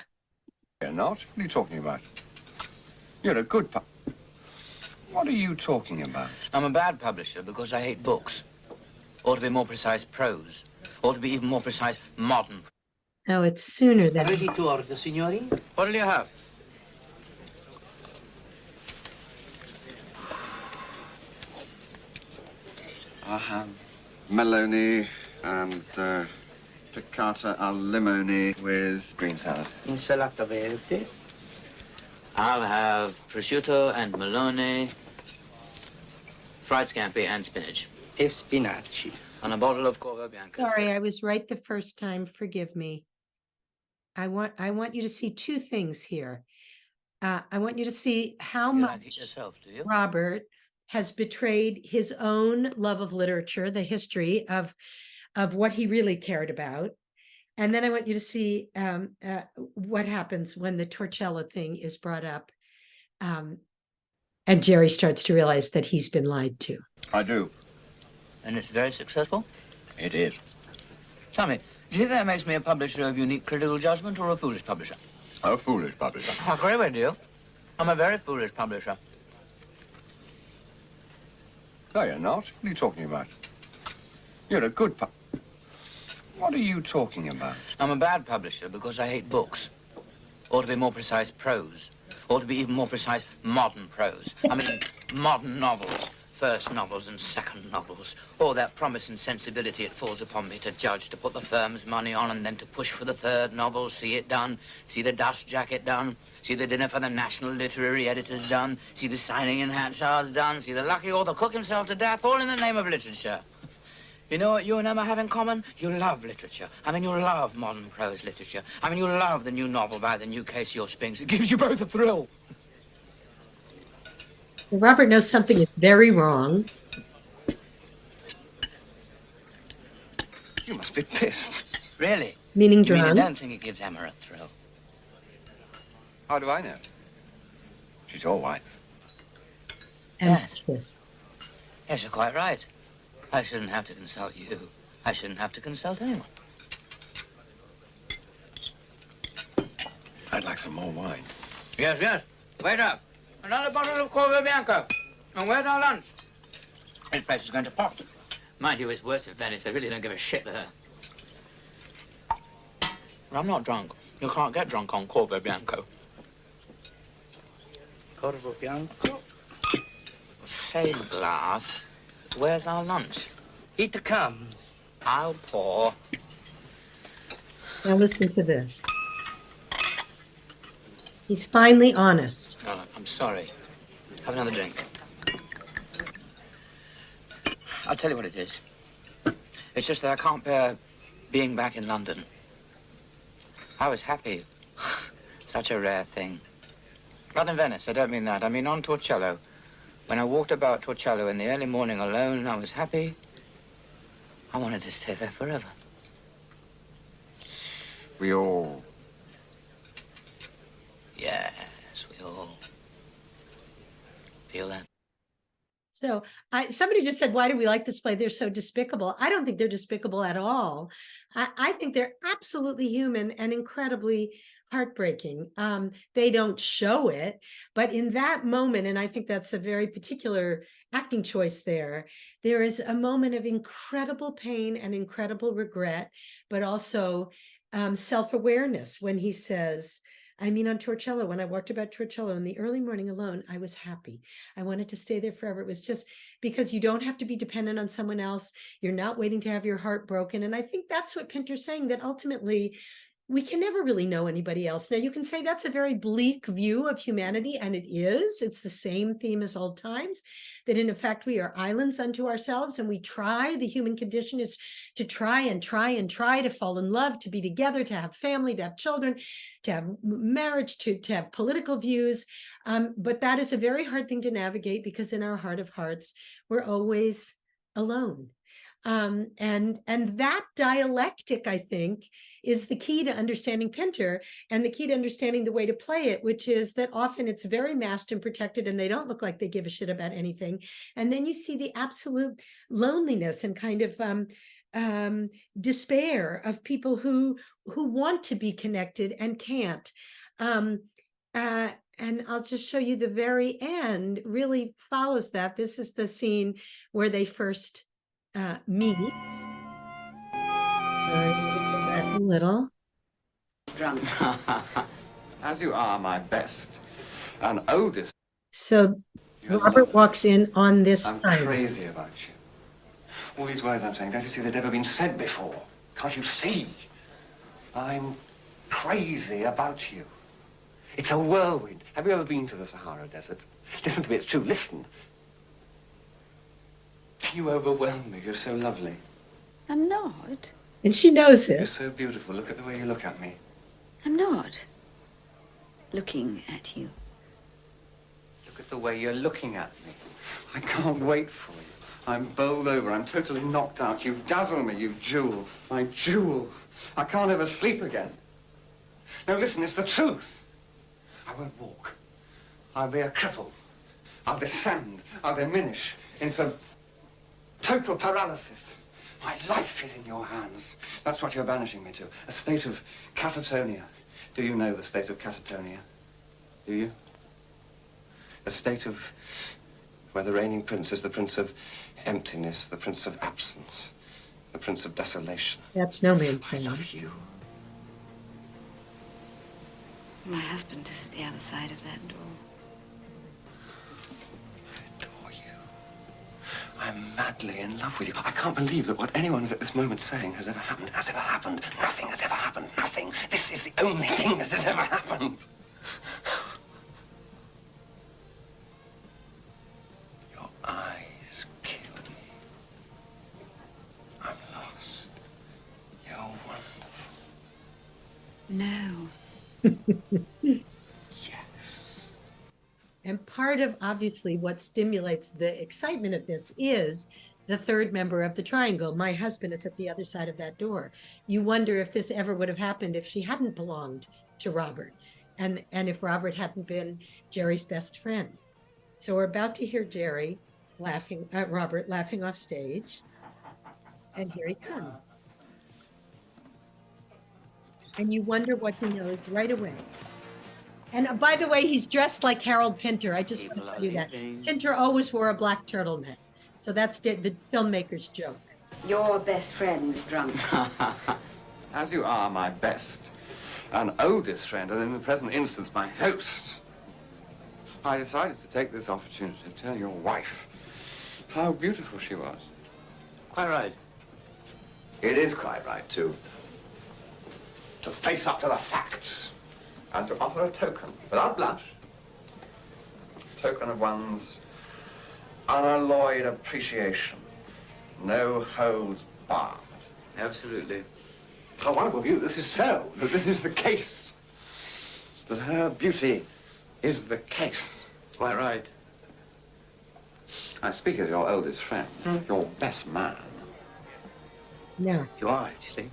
You're not? What are you talking about? You're a good What are you talking about? I'm a bad publisher because I hate books. or to be more precise, prose, or to be even more precise, modern. Oh, it's sooner than. Ready to order, signori? What'll you have? I have meloni and piccata al limone with green salad. Insalata verde. I'll have prosciutto and melone, fried scampi and spinach, E spinaci. and a bottle of Corvo Bianco. Sorry, I was right the first time. Forgive me. I want you to see two things here. I want you to see how You much like it yourself, do you? Robert has betrayed his own love of literature, the history of what he really cared about. And then I want you to see what happens when the Torcello thing is brought up. And Jerry starts to realize that he's been lied to. I do. And it's very successful? It is. Tell me, do you think that makes me a publisher of unique critical judgment or a foolish publisher? A foolish publisher. I agree with you. I'm a very foolish publisher. No, you're not. What are you talking about? You're a good What are you talking about? I'm a bad publisher because I hate books. Or to be more precise, prose. Or to be even more precise, modern prose. I mean, modern novels. First novels and second novels. All that promise and sensibility it falls upon me to judge, to put the firm's money on and then to push for the third novel, see it done, see the dust jacket done, see the dinner for the National Literary Editors done, see the signing in Hansard's done, see the lucky author cook himself to death, all in the name of literature. You know what you and Emma have in common? You love literature. I mean, you love modern prose literature. I mean, you love the new novel by the new Casey or Spinks. It gives you both a thrill. So Robert knows something is very wrong. You must be pissed. Really? Meaning You mean drunk. you don't think it gives Emma a thrill? How do I know? She's your wife. Yes. Yes. Yes, you're quite right. I shouldn't have to consult you. I shouldn't have to consult anyone. I'd like some more wine. Yes, yes. Wait up. Another bottle of Corvo Bianco. And where's our lunch? This place is going to pot. Mind you, it's worse in Venice. I really don't give a shit for her. I'm not drunk. You can't get drunk on Corvo Bianco. Corvo bianco. Same glass. Where's our lunch? It comes. I'll pour. Now listen to this. He's finally honest. Oh, I'm sorry. Have another drink. I'll tell you what it is. It's just that I can't bear being back in London. I was happy. Such a rare thing. Not in Venice, I don't mean that. I mean on Torcello. When I walked about Torcello in the early morning alone, I was happy. I wanted to stay there forever. We all... Yes, we all feel that. So somebody just said, why do we like this play? They're so despicable. I don't think they're despicable at all. I think they're absolutely human and incredibly heartbreaking. They don't show it, but in that moment, and I think that's a very particular acting choice there is a moment of incredible pain and incredible regret, but also self-awareness when he says, I mean, on Torcello, when I walked about Torcello in the early morning alone, I was happy. I wanted to stay there forever. It was just because you don't have to be dependent on someone else. You're not waiting to have your heart broken. And I think that's what Pinter's saying, that ultimately we can never really know anybody else. Now, you can say that's a very bleak view of humanity, and it is. It's the same theme as old times, that in effect, we are islands unto ourselves, and we try, the human condition is to try and try and try to fall in love, to be together, to have family, to have children, to have marriage, to have political views. But that is a very hard thing to navigate, because in our heart of hearts, we're always alone. And that dialectic, I think, is the key to understanding Pinter, and the key to understanding the way to play it, which is that often it's very masked and protected, and they don't look like they give a shit about anything. And then you see the absolute loneliness and kind of despair of people who want to be connected and can't. And I'll just show you the very end really follows that. This is the scene where they first meet. Sorry, let me go back a little. Drunk. As you are my best and oldest. So Robert walks in on this I'm time. crazy about you. All these words I'm saying, don't you see they've never been said before? Can't you see? I'm crazy about you. It's a whirlwind. Have you ever been to the Sahara Desert? Listen to me, it's true, listen. You overwhelm me, you're so lovely. I'm not. And she knows You're it. so beautiful, look at the way you look at me. I'm not looking at you. Look at the way you're looking at me. I can't wait for you. I'm bowled over, I'm totally knocked out. You dazzle me, you jewel. My jewel. I can't ever sleep again. No, listen, it's the truth. I won't walk. I'll be a cripple. I'll descend, I'll diminish into total paralysis. My life is in your hands. That's what you're banishing me to. A state of catatonia. Do you know the state of catatonia? Do you? A state of where the reigning prince is the prince of emptiness, the prince of absence, the prince of desolation. That's no man's I land. love you. My husband is at the other side of that door. I adore you. I'm madly in love with you. I can't believe that what anyone's at this moment saying has ever happened. Has ever happened. Nothing has ever happened. Nothing. This is the only thing that has ever happened. Your eyes kill me. I'm lost. You're wonderful. No. Yes. And part of obviously what stimulates the excitement of this is the third member of the triangle. My husband is at the other side of that door. You wonder if this ever would have happened if she hadn't belonged to Robert, and if Robert hadn't been Jerry's best friend. So we're about to hear Jerry laughing at Robert laughing off stage. And here he comes. And you wonder what he knows right away. And by the way, he's dressed like Harold Pinter. I just want to tell you that. Pinter always wore a black turtleneck. So that's the filmmaker's joke. Your best friend is drunk. As you are my best and oldest friend, and in the present instance, my host, I decided to take this opportunity to tell your wife how beautiful she was. Quite right. It is quite right to face up to the facts and to offer a token, without blush, a token of one's unalloyed appreciation, no holds barred. Absolutely. How wonderful of you, this is so, that this is the case, that her beauty is the case. Quite right. I speak as your oldest friend, your best man. No. You are, actually.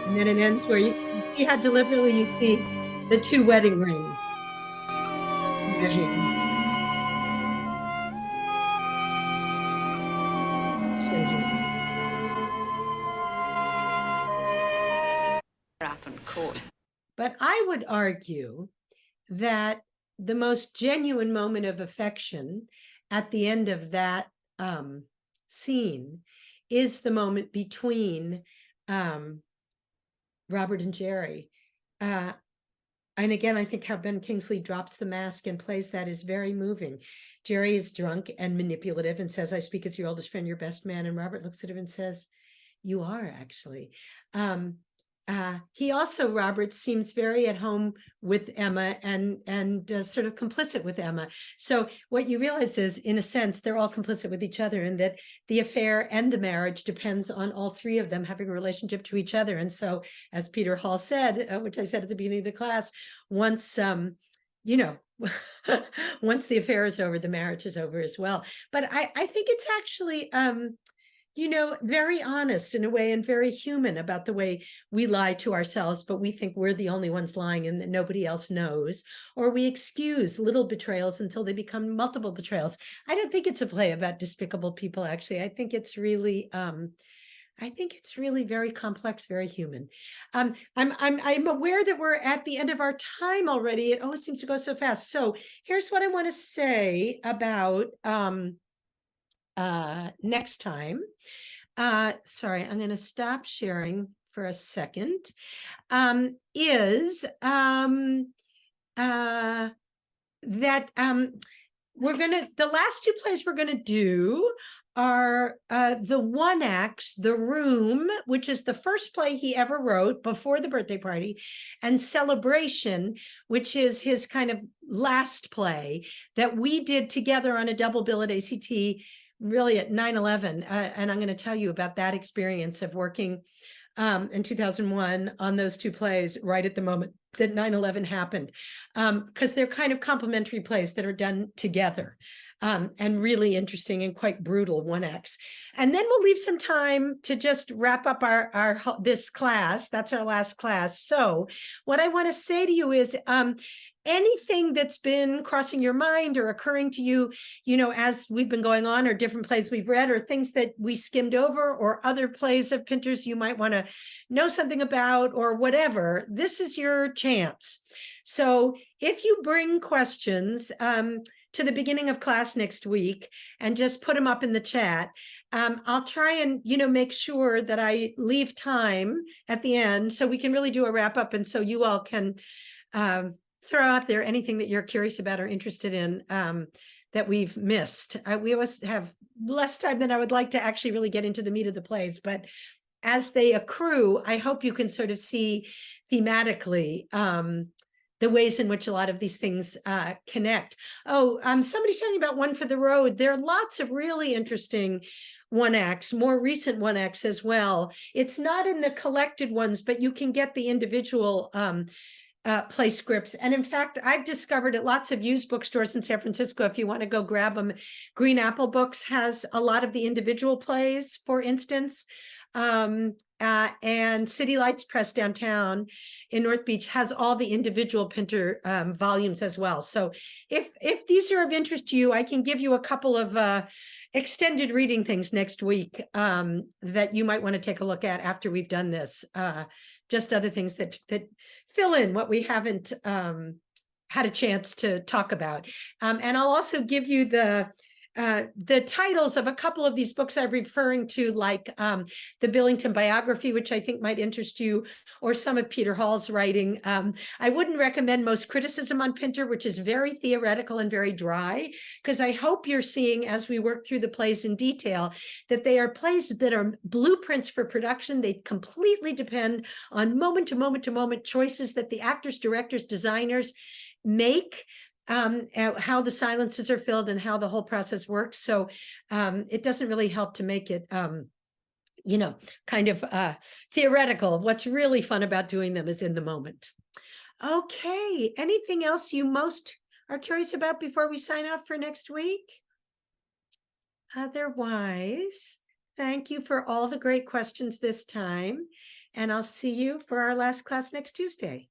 And then it ends where you see how deliberately you see the two wedding rings. Up and caught. But I would argue that the most genuine moment of affection at the end of that scene is the moment between Robert and Jerry. And again, I think how Ben Kingsley drops the mask and plays that is very moving. Jerry is drunk and manipulative and says, I speak as your oldest friend, your best man. And Robert looks at him and says, you are actually. He also, Robert, seems very at home with Emma and sort of complicit with Emma. So what you realize is, in a sense, they're all complicit with each other, and that the affair and the marriage depends on all three of them having a relationship to each other. And so, as Peter Hall said, which I said at the beginning of the class, once, once the affair is over, the marriage is over as well. But I think it's actually you know, very honest in a way and very human about the way we lie to ourselves, but we think we're the only ones lying and that nobody else knows, or we excuse little betrayals until they become multiple betrayals. I don't think it's a play about despicable people, actually. I think it's really very complex, very human. I'm aware that we're at the end of our time already. It always seems to go so fast. So here's what I want to say about next time. Sorry, I'm going to stop sharing for a second. The last two plays we're going to do are the one act, The Room, which is the first play he ever wrote before the birthday party, and Celebration, which is his kind of last play that we did together on a double bill at ACT, really at 9/11. And I'm going to tell you about that experience of working in 2001 on those two plays right at the moment that 9/11 happened, because they're kind of complementary plays that are done together, and really interesting and quite brutal one acts. And then we'll leave some time to just wrap up our this class. That's our last class. So what I want to say to you is, anything that's been crossing your mind or occurring to you, you know, as we've been going on, or different plays we've read, or things that we skimmed over, or other plays of Pinter's you might want to know something about, or whatever, this is your chance. So if you bring questions to the beginning of class next week and just put them up in the chat, I'll try and, you know, make sure that I leave time at the end so we can really do a wrap up, and so you all can throw out there anything that you're curious about or interested in that we've missed. We always have less time than I would like to actually really get into the meat of the plays, but as they accrue, I hope you can sort of see thematically the ways in which a lot of these things connect. Oh, somebody's talking about One for the Road. There are lots of really interesting one acts, more recent one acts as well. It's not in the collected ones, but you can get the individual play scripts. And in fact, I've discovered at lots of used bookstores in San Francisco, if you want to go grab them, Green Apple Books has a lot of the individual plays, for instance. And City Lights Press downtown in North Beach has all the individual Pinter volumes as well. So if these are of interest to you, I can give you a couple of extended reading things next week that you might want to take a look at after we've done this. Just other things that fill in what we haven't had a chance to talk about. And I'll also give you the titles of a couple of these books I'm referring to, like the Billington biography, which I think might interest you, or some of Peter Hall's writing. I wouldn't recommend Most Criticism on Pinter, which is very theoretical and very dry, because I hope you're seeing, as we work through the plays in detail, that they are plays that are blueprints for production. They completely depend on moment to moment to moment choices that the actors, directors, designers make, how the silences are filled and how the whole process works. So it doesn't really help to make it, you know, kind of theoretical. What's really fun about doing them is in the moment. Okay, anything else you most are curious about before we sign off for next week? Otherwise, thank you for all the great questions this time, and I'll see you for our last class next Tuesday.